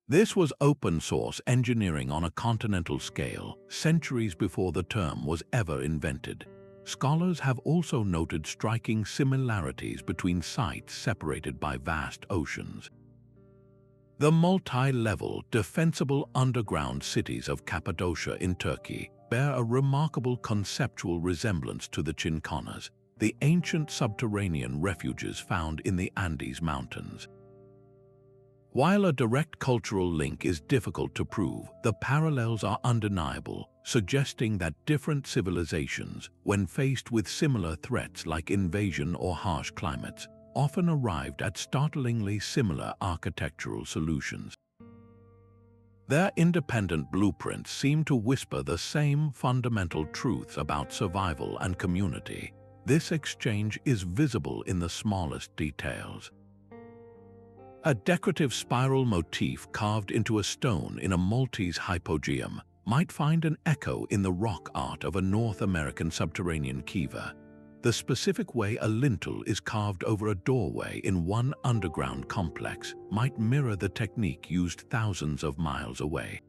S1: This was open-source engineering on a continental scale, centuries before the term was ever invented. scholars have also noted striking similarities between sites separated by vast oceans. The multi-level, defensible underground cities of Cappadocia in Turkey bear a remarkable conceptual resemblance to the chinconas, the ancient subterranean refuges found in the Andes Mountains. While a direct cultural link is difficult to prove, the parallels are undeniable, suggesting that different civilizations, when faced with similar threats like invasion or harsh climates, often arrived at startlingly similar architectural solutions. Their independent blueprints seem to whisper the same fundamental truths about survival and community. This exchange is visible in the smallest details. A decorative spiral motif carved into a stone in a Maltese hypogeum might find an echo in the rock art of a North American subterranean kiva. The specific way a lintel is carved over a doorway in one underground complex might mirror the technique used thousands of miles away.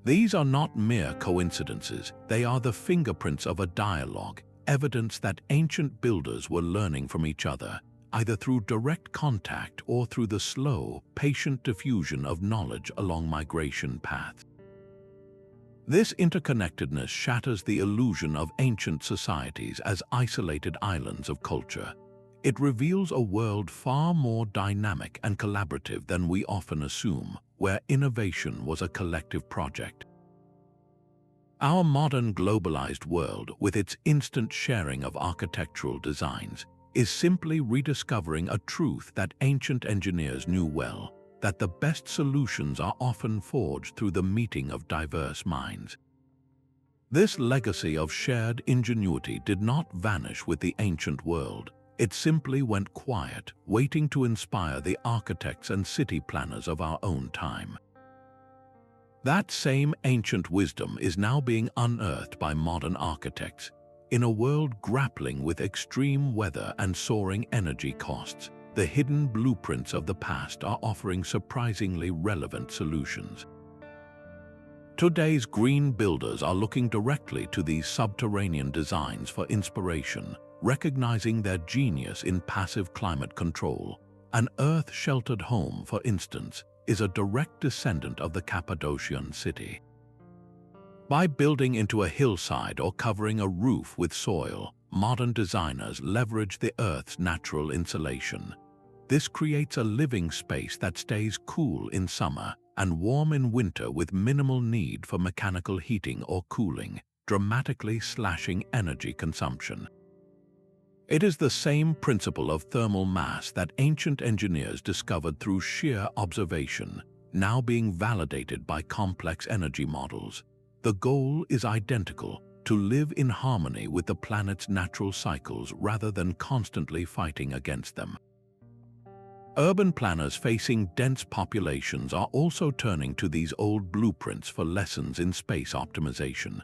S1: These are not mere coincidences, they are the fingerprints of a dialogue, evidence that ancient builders were learning from each other, either through direct contact or through the slow, patient diffusion of knowledge along migration paths. This interconnectedness shatters the illusion of ancient societies as isolated islands of culture. It reveals a world far more dynamic and collaborative than we often assume, where innovation was a collective project. Our modern globalized world, with its instant sharing of architectural designs, is simply rediscovering a truth that ancient engineers knew well, that the best solutions are often forged through the meeting of diverse minds. This legacy of shared ingenuity did not vanish with the ancient world. It simply went quiet, waiting to inspire the architects and city planners of our own time. That same ancient wisdom is now being unearthed by modern architects. In a world grappling with extreme weather and soaring energy costs, the hidden blueprints of the past are offering surprisingly relevant solutions. Today's green builders are looking directly to these subterranean designs for inspiration, recognizing their genius in passive climate control. An earth-sheltered home, for instance, is a direct descendant of the Cappadocian city. By building into a hillside or covering a roof with soil, modern designers leverage the Earth's natural insulation. This creates a living space that stays cool in summer and warm in winter with minimal need for mechanical heating or cooling, dramatically slashing energy consumption. It is the same principle of thermal mass that ancient engineers discovered through sheer observation, now being validated by complex energy models. The goal is identical: to live in harmony with the planet's natural cycles rather than constantly fighting against them. Urban planners facing dense populations are also turning to these old blueprints for lessons in space optimization.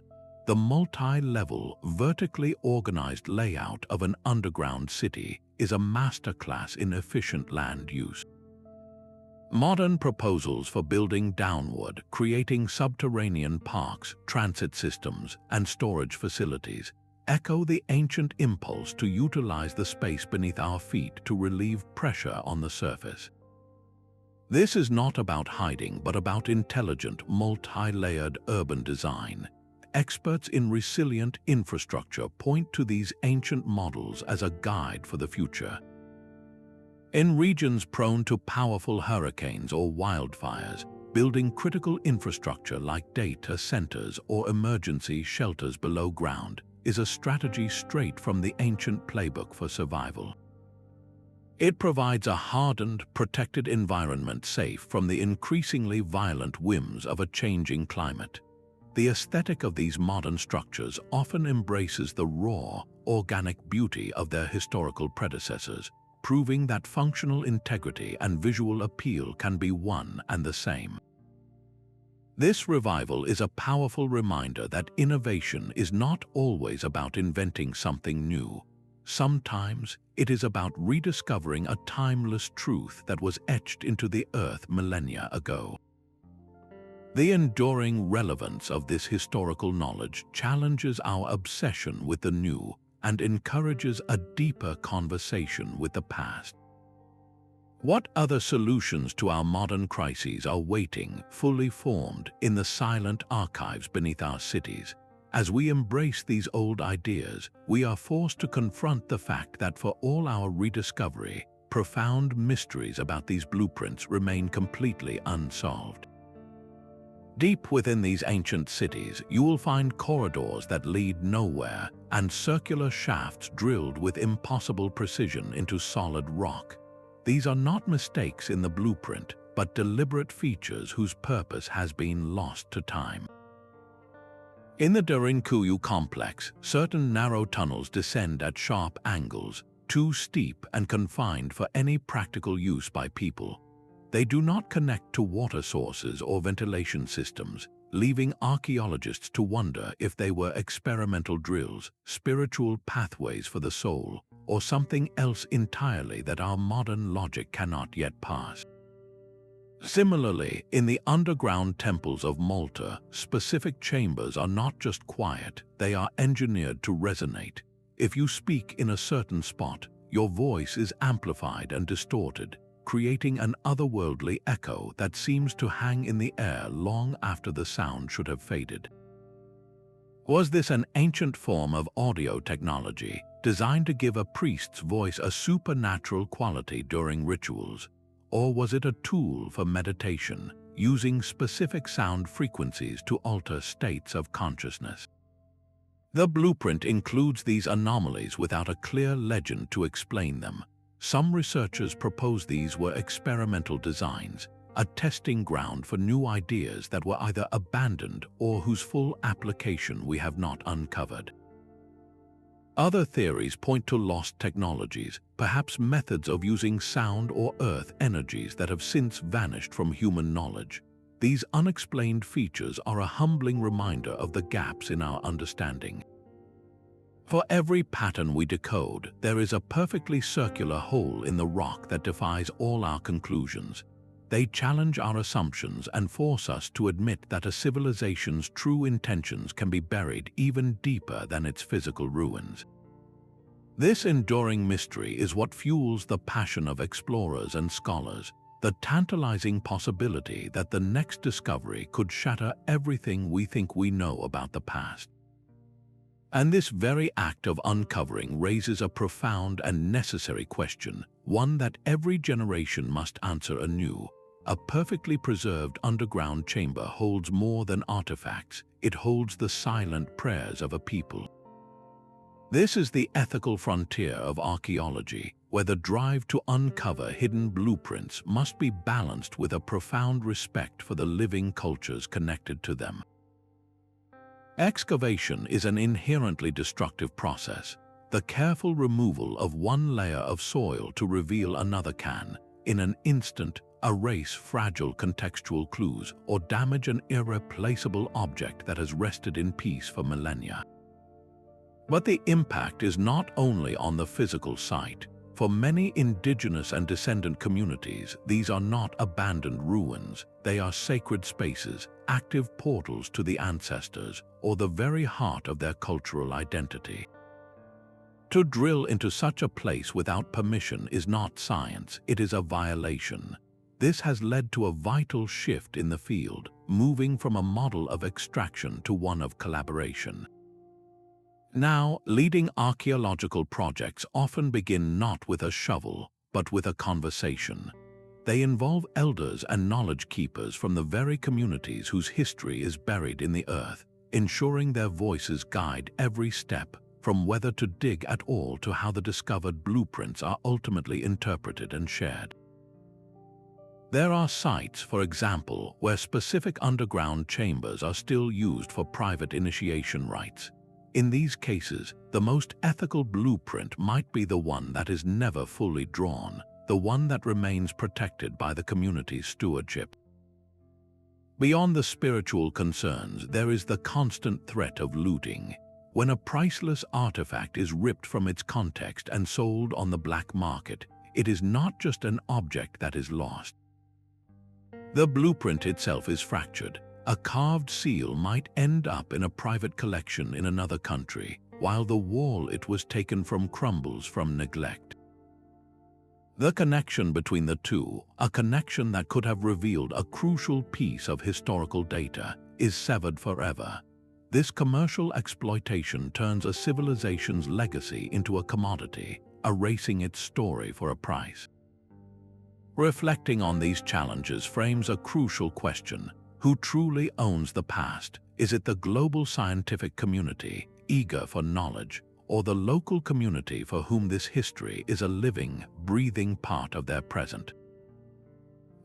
S1: The multi-level, vertically organized layout of an underground city is a masterclass in efficient land use. Modern proposals for building downward, creating subterranean parks, transit systems, and storage facilities, echo the ancient impulse to utilize the space beneath our feet to relieve pressure on the surface. This is not about hiding, but about intelligent, multi-layered urban design. Experts in resilient infrastructure point to these ancient models as a guide for the future. In regions prone to powerful hurricanes or wildfires, building critical infrastructure like data centers or emergency shelters below ground is a strategy straight from the ancient playbook for survival. It provides a hardened, protected environment safe from the increasingly violent whims of a changing climate. The aesthetic of these modern structures often embraces the raw, organic beauty of their historical predecessors, proving that functional integrity and visual appeal can be one and the same. This revival is a powerful reminder that innovation is not always about inventing something new. Sometimes it is about rediscovering a timeless truth that was etched into the earth millennia ago. The enduring relevance of this historical knowledge challenges our obsession with the new and encourages a deeper conversation with the past. What other solutions to our modern crises are waiting, fully formed, in the silent archives beneath our cities? As we embrace these old ideas, we are forced to confront the fact that for all our rediscovery, profound mysteries about these blueprints remain completely unsolved. Deep within these ancient cities, you will find corridors that lead nowhere and circular shafts drilled with impossible precision into solid rock. These are not mistakes in the blueprint, but deliberate features whose purpose has been lost to time. In the Derinkuyu complex, certain narrow tunnels descend at sharp angles, too steep and confined for any practical use by people. They do not connect to water sources or ventilation systems, leaving archaeologists to wonder if they were experimental drills, spiritual pathways for the soul, or something else entirely that our modern logic cannot yet pass. Similarly, in the underground temples of Malta, specific chambers are not just quiet, they are engineered to resonate. If you speak in a certain spot, your voice is amplified and distorted, creating an otherworldly echo that seems to hang in the air long after the sound should have faded. Was this an ancient form of audio technology designed to give a priest's voice a supernatural quality during rituals? Or was it a tool for meditation, using specific sound frequencies to alter states of consciousness? The blueprint includes these anomalies without a clear legend to explain them. Some researchers propose these were experimental designs, a testing ground for new ideas that were either abandoned or whose full application we have not uncovered. Other theories point to lost technologies, perhaps methods of using sound or earth energies that have since vanished from human knowledge. These unexplained features are a humbling reminder of the gaps in our understanding. For every pattern we decode, there is a perfectly circular hole in the rock that defies all our conclusions. They challenge our assumptions and force us to admit that a civilization's true intentions can be buried even deeper than its physical ruins. This enduring mystery is what fuels the passion of explorers and scholars, the tantalizing possibility that the next discovery could shatter everything we think we know about the past. And this very act of uncovering raises a profound and necessary question, one that every generation must answer anew. A perfectly preserved underground chamber holds more than artifacts, it holds the silent prayers of a people. This is the ethical frontier of archaeology, where the drive to uncover hidden blueprints must be balanced with a profound respect for the living cultures connected to them. Excavation is an inherently destructive process. The careful removal of one layer of soil to reveal another can, in an instant, erase fragile contextual clues or damage an irreplaceable object that has rested in peace for millennia. But the impact is not only on the physical site. For many indigenous and descendant communities, these are not abandoned ruins, they are sacred spaces, active portals to the ancestors, or the very heart of their cultural identity. To drill into such a place without permission is not science, it is a violation. This has led to a vital shift in the field, moving from a model of extraction to one of collaboration. Now, leading archaeological projects often begin not with a shovel, but with a conversation. They involve elders and knowledge keepers from the very communities whose history is buried in the earth, ensuring their voices guide every step, from whether to dig at all to how the discovered blueprints are ultimately interpreted and shared. There are sites, for example, where specific underground chambers are still used for private initiation rites. In these cases, the most ethical blueprint might be the one that is never fully drawn, the one that remains protected by the community's stewardship. Beyond the spiritual concerns, there is the constant threat of looting. When a priceless artifact is ripped from its context and sold on the black market, it is not just an object that is lost. The blueprint itself is fractured. A carved seal might end up in a private collection in another country, while the wall it was taken from crumbles from neglect. The connection between the two, a connection that could have revealed a crucial piece of historical data, is severed forever. This commercial exploitation turns a civilization's legacy into a commodity, erasing its story for a price. Reflecting on these challenges frames a crucial question: who truly owns the past? Is it the global scientific community, eager for knowledge, or the local community for whom this history is a living, breathing part of their present?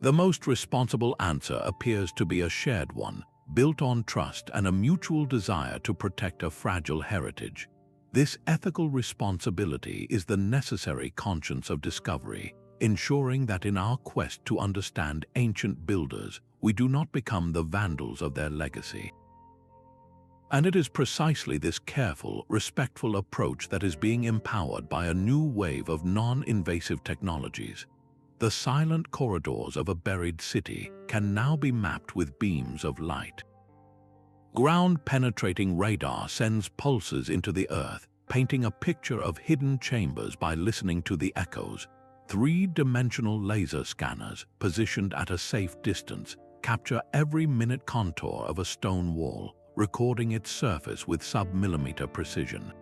S1: The most responsible answer appears to be a shared one, built on trust and a mutual desire to protect a fragile heritage. This ethical responsibility is the necessary conscience of discovery, ensuring that in our quest to understand ancient builders, we do not become the vandals of their legacy. And it is precisely this careful, respectful approach that is being empowered by a new wave of non-invasive technologies. The silent corridors of a buried city can now be mapped with beams of light. Ground-penetrating radar sends pulses into the earth, painting a picture of hidden chambers by listening to the echoes. Three-dimensional laser scanners, positioned at a safe distance, capture every minute contour of a stone wall, recording its surface with sub-millimeter precision.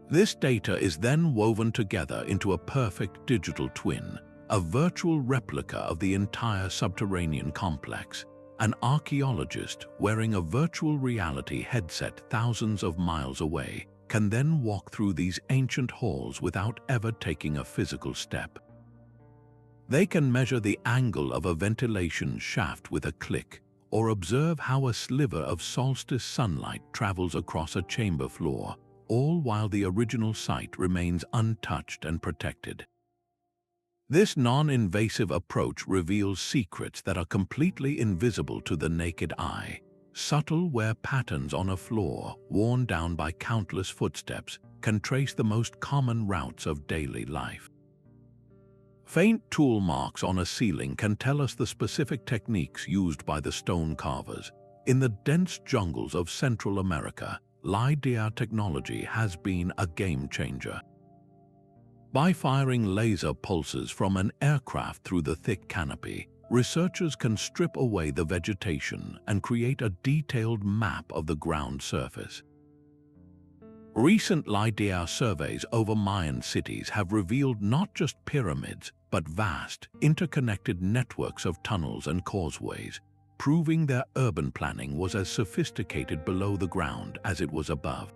S1: This data is then woven together into a perfect digital twin, a virtual replica of the entire subterranean complex. An archaeologist wearing a virtual reality headset thousands of miles away can then walk through these ancient halls without ever taking a physical step. They can measure the angle of a ventilation shaft with a click, or observe how a sliver of solstice sunlight travels across a chamber floor, all while the original site remains untouched and protected. This non-invasive approach reveals secrets that are completely invisible to the naked eye. Subtle wear patterns on a floor, worn down by countless footsteps, can trace the most common routes of daily life. Faint tool marks on a ceiling can tell us the specific techniques used by the stone carvers. In the dense jungles of Central America, LiDAR technology has been a game changer. By firing laser pulses from an aircraft through the thick canopy, researchers can strip away the vegetation and create a detailed map of the ground surface. Recent LiDAR surveys over Mayan cities have revealed not just pyramids, but vast, interconnected networks of tunnels and causeways, proving their urban planning was as sophisticated below the ground as it was above.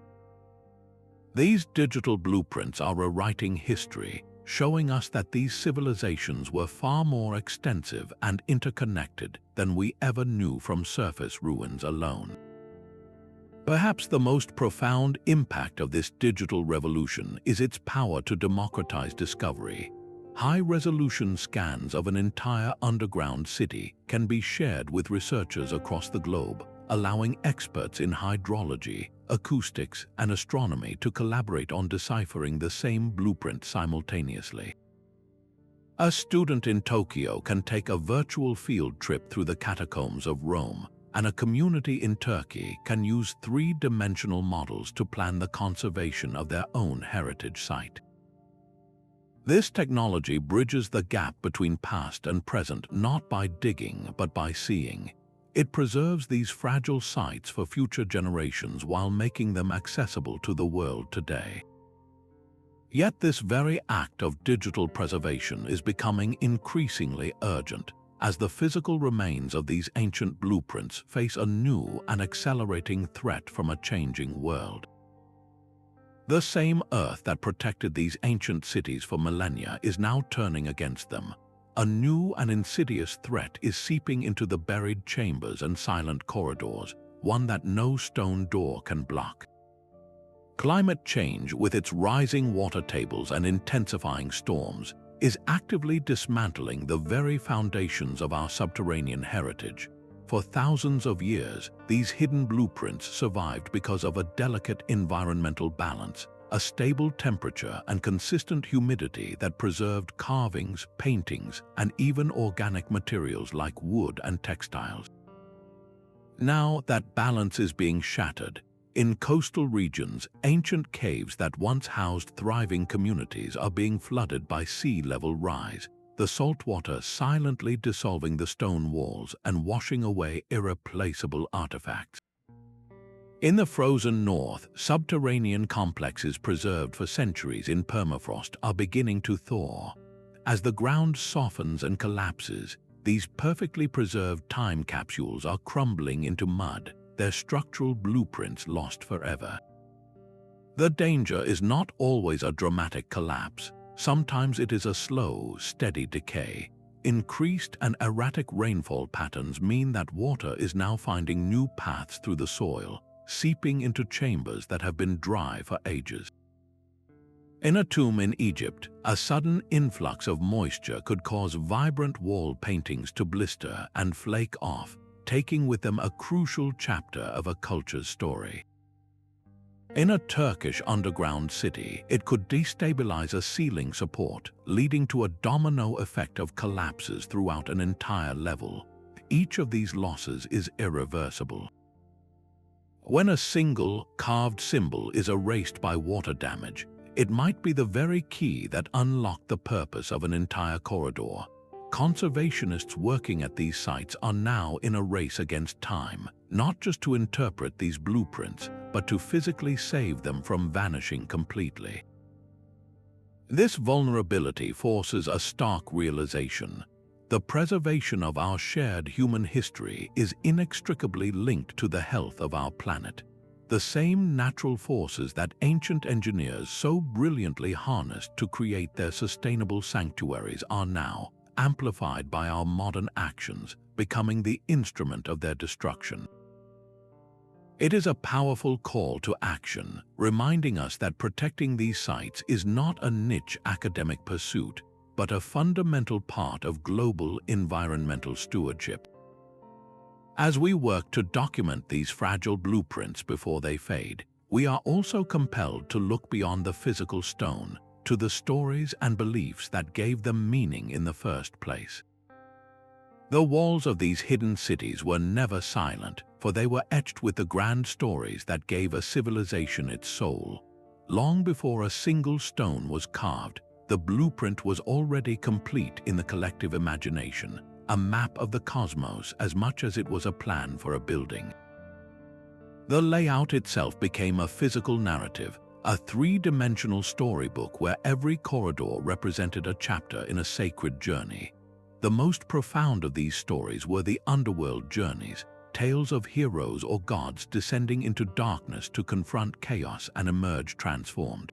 S1: These digital blueprints are rewriting history, showing us that these civilizations were far more extensive and interconnected than we ever knew from surface ruins alone. Perhaps the most profound impact of this digital revolution is its power to democratize discovery. High-resolution scans of an entire underground city can be shared with researchers across the globe, allowing experts in hydrology, acoustics, and astronomy to collaborate on deciphering the same blueprint simultaneously. A student in Tokyo can take a virtual field trip through the catacombs of Rome, and a community in Turkey can use three-dimensional models to plan the conservation of their own heritage site. This technology bridges the gap between past and present not by digging but by seeing. It preserves these fragile sites for future generations while making them accessible to the world today. Yet this very act of digital preservation is becoming increasingly urgent, as the physical remains of these ancient blueprints face a new and accelerating threat from a changing world. The same earth that protected these ancient cities for millennia is now turning against them. A new and insidious threat is seeping into the buried chambers and silent corridors, one that no stone door can block. Climate change, with its rising water tables and intensifying storms, is actively dismantling the very foundations of our subterranean heritage. For thousands of years, these hidden blueprints survived because of a delicate environmental balance, a stable temperature and consistent humidity that preserved carvings, paintings, and even organic materials like wood and textiles. Now that balance is being shattered. In coastal regions, ancient caves that once housed thriving communities are being flooded by sea level rise, the salt water silently dissolving the stone walls and washing away irreplaceable artifacts. In the frozen north, subterranean complexes preserved for centuries in permafrost are beginning to thaw. As the ground softens and collapses, these perfectly preserved time capsules are crumbling into mud, their structural blueprints lost forever. The danger is not always a dramatic collapse. Sometimes it is a slow, steady decay. Increased and erratic rainfall patterns mean that water is now finding new paths through the soil, seeping into chambers that have been dry for ages. In a tomb in Egypt, a sudden influx of moisture could cause vibrant wall paintings to blister and flake off, taking with them a crucial chapter of a culture's story. In a Turkish underground city, it could destabilize a ceiling support, leading to a domino effect of collapses throughout an entire level. Each of these losses is irreversible. When a single, carved symbol is erased by water damage, it might be the very key that unlocked the purpose of an entire corridor. Conservationists working at these sites are now in a race against time, not just to interpret these blueprints, but to physically save them from vanishing completely. This vulnerability forces a stark realization. The preservation of our shared human history is inextricably linked to the health of our planet. The same natural forces that ancient engineers so brilliantly harnessed to create their sustainable sanctuaries are now amplified by our modern actions, becoming the instrument of their destruction. It is a powerful call to action, reminding us that protecting these sites is not a niche academic pursuit, but a fundamental part of global environmental stewardship. As we work to document these fragile blueprints before they fade, we are also compelled to look beyond the physical stone, to the stories and beliefs that gave them meaning in the first place. The walls of these hidden cities were never silent, for they were etched with the grand stories that gave a civilization its soul. Long before a single stone was carved, the blueprint was already complete in the collective imagination, a map of the cosmos as much as it was a plan for a building. The layout itself became a physical narrative, a three-dimensional storybook where every corridor represented a chapter in a sacred journey. The most profound of these stories were the underworld journeys, tales of heroes or gods descending into darkness to confront chaos and emerge transformed.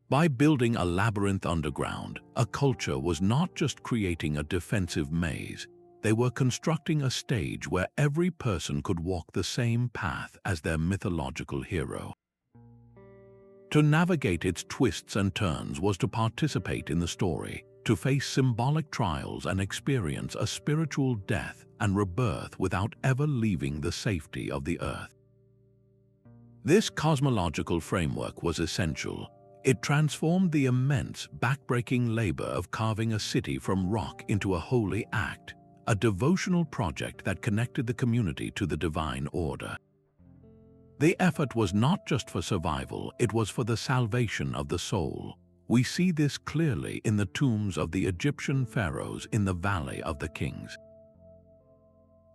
S1: By building a labyrinth underground, a culture was not just creating a defensive maze, they were constructing a stage where every person could walk the same path as their mythological hero. To navigate its twists and turns was to participate in the story, to face symbolic trials and experience a spiritual death and rebirth without ever leaving the safety of the earth. This cosmological framework was essential. It transformed the immense, backbreaking labor of carving a city from rock into a holy act, a devotional project that connected the community to the divine order. The effort was not just for survival, it was for the salvation of the soul. We see this clearly in the tombs of the Egyptian pharaohs in the Valley of the Kings.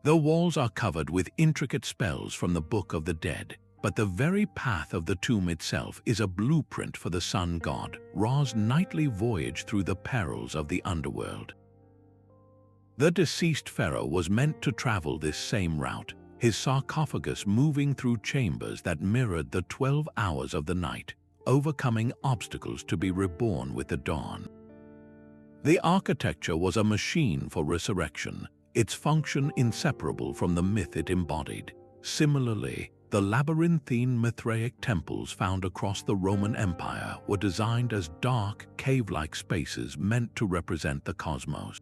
S1: The walls are covered with intricate spells from the Book of the Dead, but the very path of the tomb itself is a blueprint for the sun god, Ra's nightly voyage through the perils of the underworld. The deceased pharaoh was meant to travel this same route, his sarcophagus moving through chambers that mirrored the 12 hours of the night, overcoming obstacles to be reborn with the dawn. The architecture was a machine for resurrection, its function inseparable from the myth it embodied. Similarly, the labyrinthine Mithraic temples found across the Roman Empire were designed as dark, cave-like spaces meant to represent the cosmos.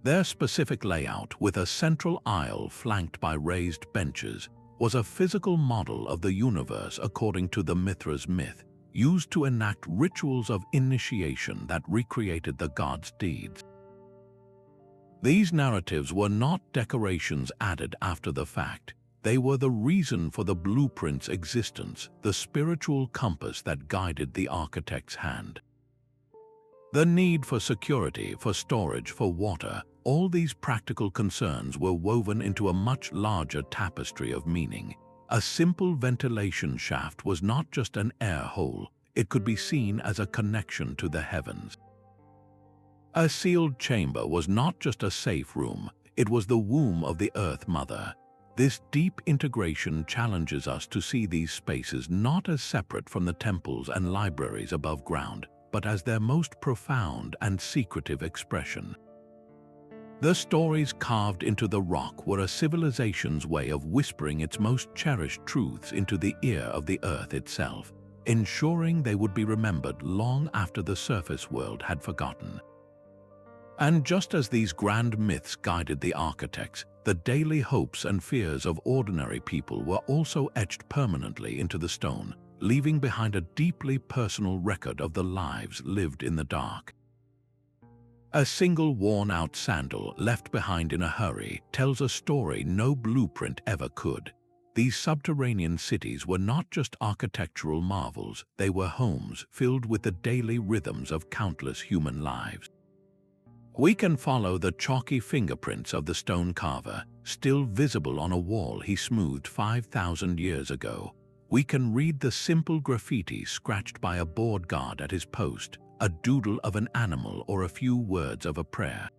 S1: Their specific layout, with a central aisle flanked by raised benches, was a physical model of the universe according to the Mithras myth, used to enact rituals of initiation that recreated the gods' deeds. These narratives were not decorations added after the fact. They were the reason for the blueprint's existence, the spiritual compass that guided the architect's hand. The need for security, for storage, for water, all these practical concerns were woven into a much larger tapestry of meaning. A simple ventilation shaft was not just an air hole, it could be seen as a connection to the heavens. A sealed chamber was not just a safe room, it was the womb of the Earth Mother. This deep integration challenges us to see these spaces not as separate from the temples and libraries above ground, but as their most profound and secretive expression. The stories carved into the rock were a civilization's way of whispering its most cherished truths into the ear of the earth itself, ensuring they would be remembered long after the surface world had forgotten. And just as these grand myths guided the architects, the daily hopes and fears of ordinary people were also etched permanently into the stone, leaving behind a deeply personal record of the lives lived in the dark. A single worn-out sandal left behind in a hurry tells a story no blueprint ever could. These subterranean cities were not just architectural marvels, they were homes filled with the daily rhythms of countless human lives. We can follow the chalky fingerprints of the stone carver, still visible on a wall he smoothed 5,000 years ago. We can read the simple graffiti scratched by a board guard at his post, a doodle of an animal or a few words of a prayer.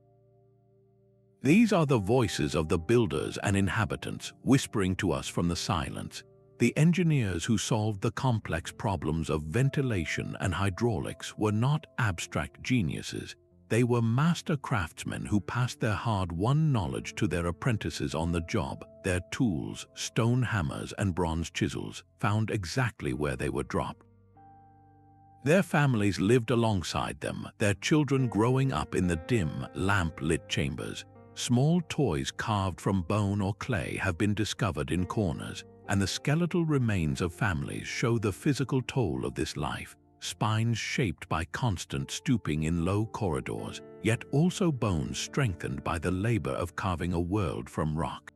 S1: These are the voices of the builders and inhabitants whispering to us from the silence, the engineers who solved the complex problems of ventilation and hydraulics were not abstract geniuses. They were master craftsmen who passed their hard-won knowledge to their apprentices on the job. Their tools, stone hammers and bronze chisels, found exactly where they were dropped. Their families lived alongside them, their children growing up in the dim, lamp-lit chambers. Small toys carved from bone or clay have been discovered in corners, and the skeletal remains of families show the physical toll of this life. Spines shaped by constant stooping in low corridors, yet also bones strengthened by the labor of carving a world from rock.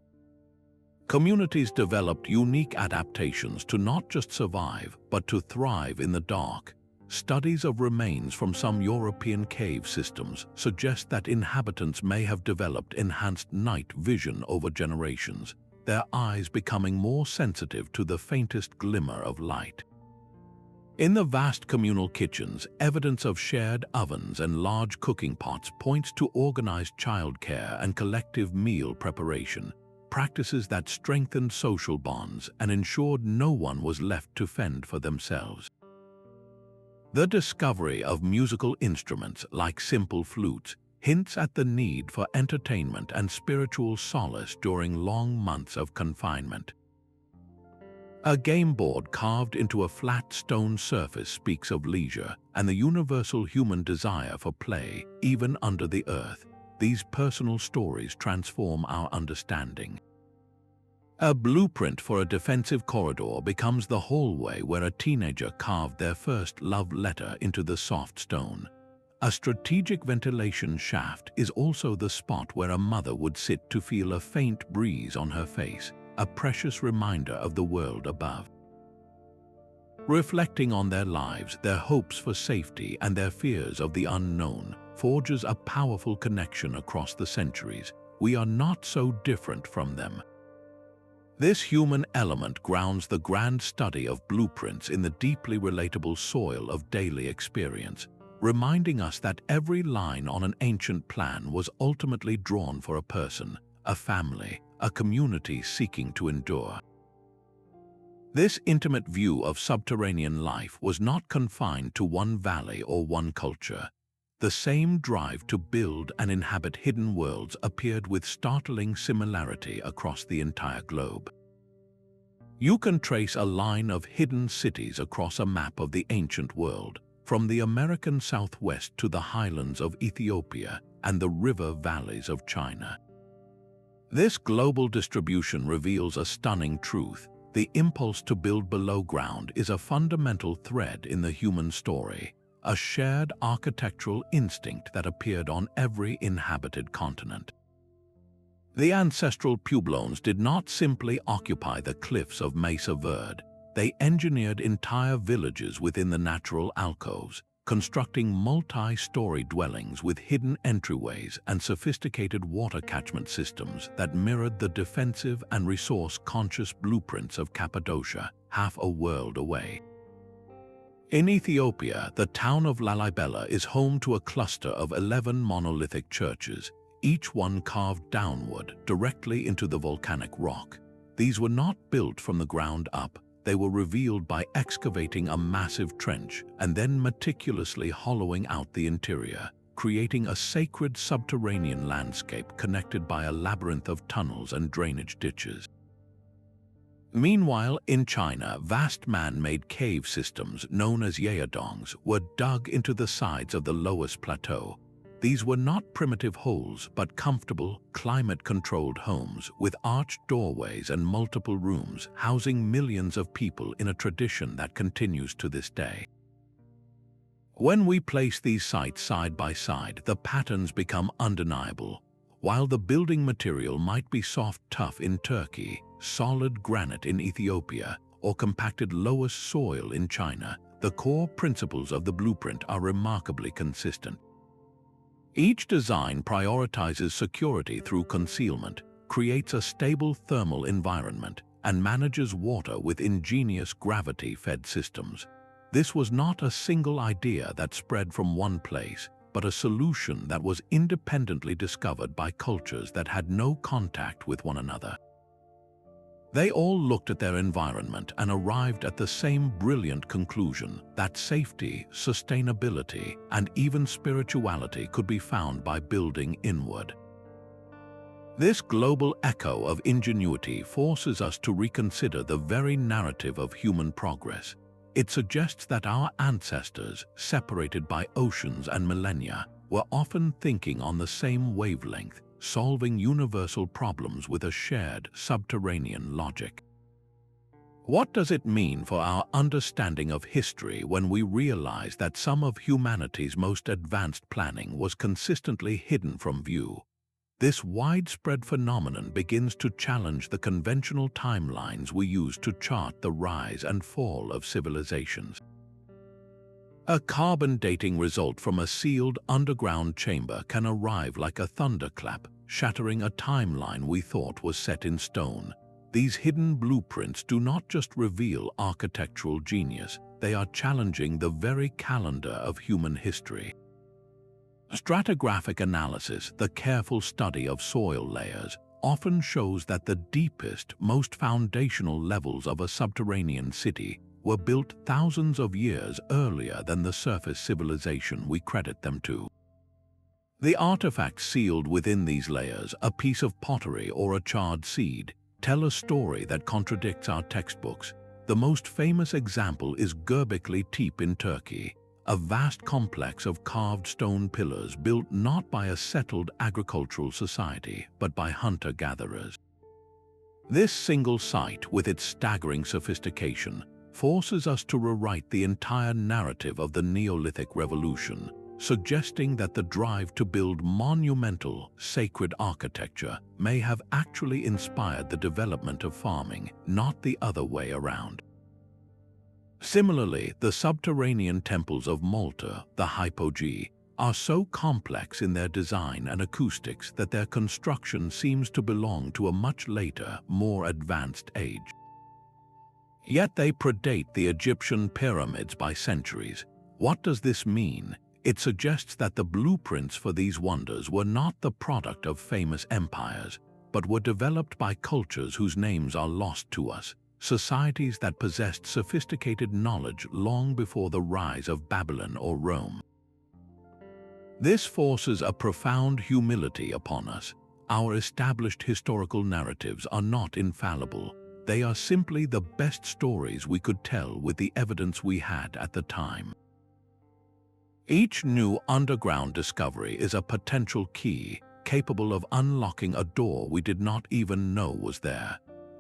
S1: Communities developed unique adaptations to not just survive, but to thrive in the dark. Studies of remains from some European cave systems suggest that inhabitants may have developed enhanced night vision over generations, their eyes becoming more sensitive to the faintest glimmer of light. In the vast communal kitchens, evidence of shared ovens and large cooking pots points to organized childcare and collective meal preparation, practices that strengthened social bonds and ensured no one was left to fend for themselves. The discovery of musical instruments like simple flutes hints at the need for entertainment and spiritual solace during long months of confinement. A game board carved into a flat stone surface speaks of leisure and the universal human desire for play, even under the earth. These personal stories transform our understanding. A blueprint for a defensive corridor becomes the hallway where a teenager carved their first love letter into the soft stone. A strategic ventilation shaft is also the spot where a mother would sit to feel a faint breeze on her face, a precious reminder of the world above. Reflecting on their lives, their hopes for safety, and their fears of the unknown forges a powerful connection across the centuries. We are not so different from them. This human element grounds the grand study of blueprints in the deeply relatable soil of daily experience, reminding us that every line on an ancient plan was ultimately drawn for a person, a family, a community seeking to endure. This intimate view of subterranean life was not confined to one valley or one culture. The same drive to build and inhabit hidden worlds appeared with startling similarity across the entire globe. You can trace a line of hidden cities across a map of the ancient world, from the American Southwest to the highlands of Ethiopia and the river valleys of China. This global distribution reveals a stunning truth. The impulse to build below ground is a fundamental thread in the human story. a shared architectural instinct that appeared on every inhabited continent. The ancestral Pueblones did not simply occupy the cliffs of Mesa Verde. They engineered entire villages within the natural alcoves, constructing multi-story dwellings with hidden entryways and sophisticated water catchment systems that mirrored the defensive and resource-conscious blueprints of Cappadocia, half a world away. In Ethiopia, the town of Lalibela is home to a cluster of 11 monolithic churches, each one carved downward directly into the volcanic rock. These were not built from the ground up. They were revealed by excavating a massive trench and then meticulously hollowing out the interior, creating a sacred subterranean landscape connected by a labyrinth of tunnels and drainage ditches. Meanwhile, in China, vast man-made cave systems known as yaodongs were dug into the sides of the lowest plateau. These were not primitive holes, but comfortable, climate-controlled homes with arched doorways and multiple rooms, housing millions of people in a tradition that continues to this day. When we place these sites side by side, the patterns become undeniable. While the building material might be soft tuff in Turkey, solid granite in Ethiopia, or compacted lowest soil in China, the core principles of the blueprint are remarkably consistent. Each design prioritizes security through concealment, creates a stable thermal environment, and manages water with ingenious gravity-fed systems. This was not a single idea that spread from one place, but a solution that was independently discovered by cultures that had no contact with one another. They all looked at their environment and arrived at the same brilliant conclusion that safety, sustainability, and even spirituality could be found by building inward. This global echo of ingenuity forces us to reconsider the very narrative of human progress. It suggests that our ancestors, separated by oceans and millennia, were often thinking on the same wavelength, solving universal problems with a shared subterranean logic. What does it mean for our understanding of history when we realize that some of humanity's most advanced planning was consistently hidden from view? This widespread phenomenon begins to challenge the conventional timelines we use to chart the rise and fall of civilizations. A carbon dating result from a sealed underground chamber can arrive like a thunderclap, shattering a timeline we thought was set in stone. These hidden blueprints do not just reveal architectural genius, they are challenging the very calendar of human history. Stratigraphic analysis, the careful study of soil layers, often shows that the deepest, most foundational levels of a subterranean city were built thousands of years earlier than the surface civilization we credit them to. The artifacts sealed within these layers, a piece of pottery or a charred seed, tell a story that contradicts our textbooks. The most famous example is Göbekli Tepe in Turkey, a vast complex of carved stone pillars built not by a settled agricultural society, but by hunter-gatherers. This single site, with its staggering sophistication, forces us to rewrite the entire narrative of the Neolithic Revolution, suggesting that the drive to build monumental, sacred architecture may have actually inspired the development of farming, not the other way around. Similarly, the subterranean temples of Malta, the hypogee, are so complex in their design and acoustics that their construction seems to belong to a much later, more advanced age. Yet they predate the Egyptian pyramids by centuries. What does this mean? It suggests that the blueprints for these wonders were not the product of famous empires, but were developed by cultures whose names are lost to us, societies that possessed sophisticated knowledge long before the rise of Babylon or Rome. This forces a profound humility upon us. Our established historical narratives are not infallible. They are simply the best stories we could tell with the evidence we had at the time. Each new underground discovery is a potential key, capable of unlocking a door we did not even know was there.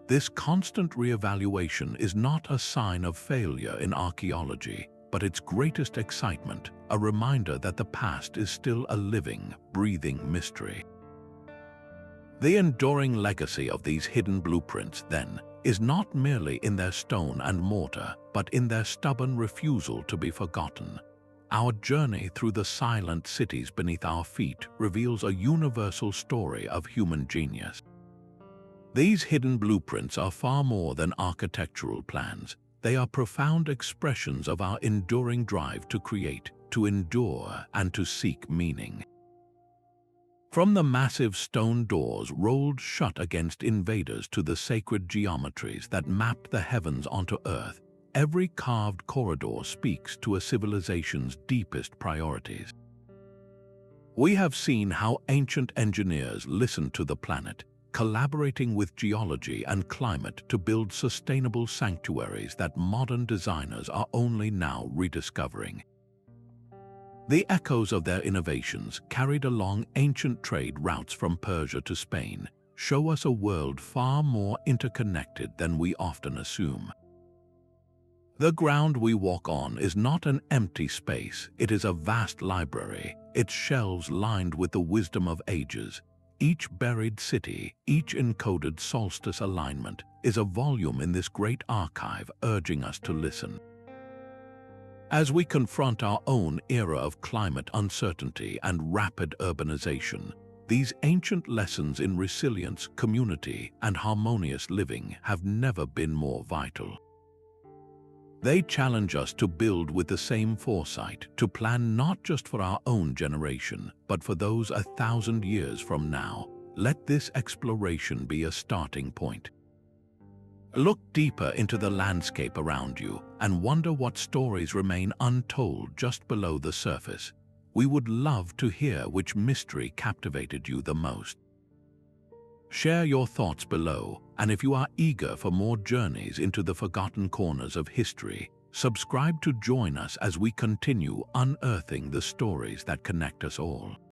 S1: This constant reevaluation is not a sign of failure in archaeology. but its greatest excitement, a reminder that the past is still a living, breathing mystery. The enduring legacy of these hidden blueprints, then, is not merely in their stone and mortar, but in their stubborn refusal to be forgotten. Our journey through the silent cities beneath our feet reveals a universal story of human genius. These hidden blueprints are far more than architectural plans. They are profound expressions of our enduring drive to create, to endure, and to seek meaning. From the massive stone doors rolled shut against invaders to the sacred geometries that mapped the heavens onto Earth, every carved corridor speaks to a civilization's deepest priorities. We have seen how ancient engineers listened to the planet, collaborating with geology and climate to build sustainable sanctuaries that modern designers are only now rediscovering. The echoes of their innovations, carried along ancient trade routes from Persia to Spain, show us a world far more interconnected than we often assume. The ground we walk on is not an empty space, it is a vast library, its shelves lined with the wisdom of ages. Each buried city, each encoded solstice alignment, is a volume in this great archive urging us to listen. As we confront our own era of climate uncertainty and rapid urbanization, these ancient lessons in resilience, community, and harmonious living have never been more vital. They challenge us to build with the same foresight, to plan not just for our own generation, but for those 1,000 years from now. Let this exploration be a starting point. Look deeper into the landscape around you and wonder what stories remain untold just below the surface. We would love to hear which mystery captivated you the most. Share your thoughts below, and if you are eager for more journeys into the forgotten corners of history, subscribe to join us as we continue unearthing the stories that connect us all.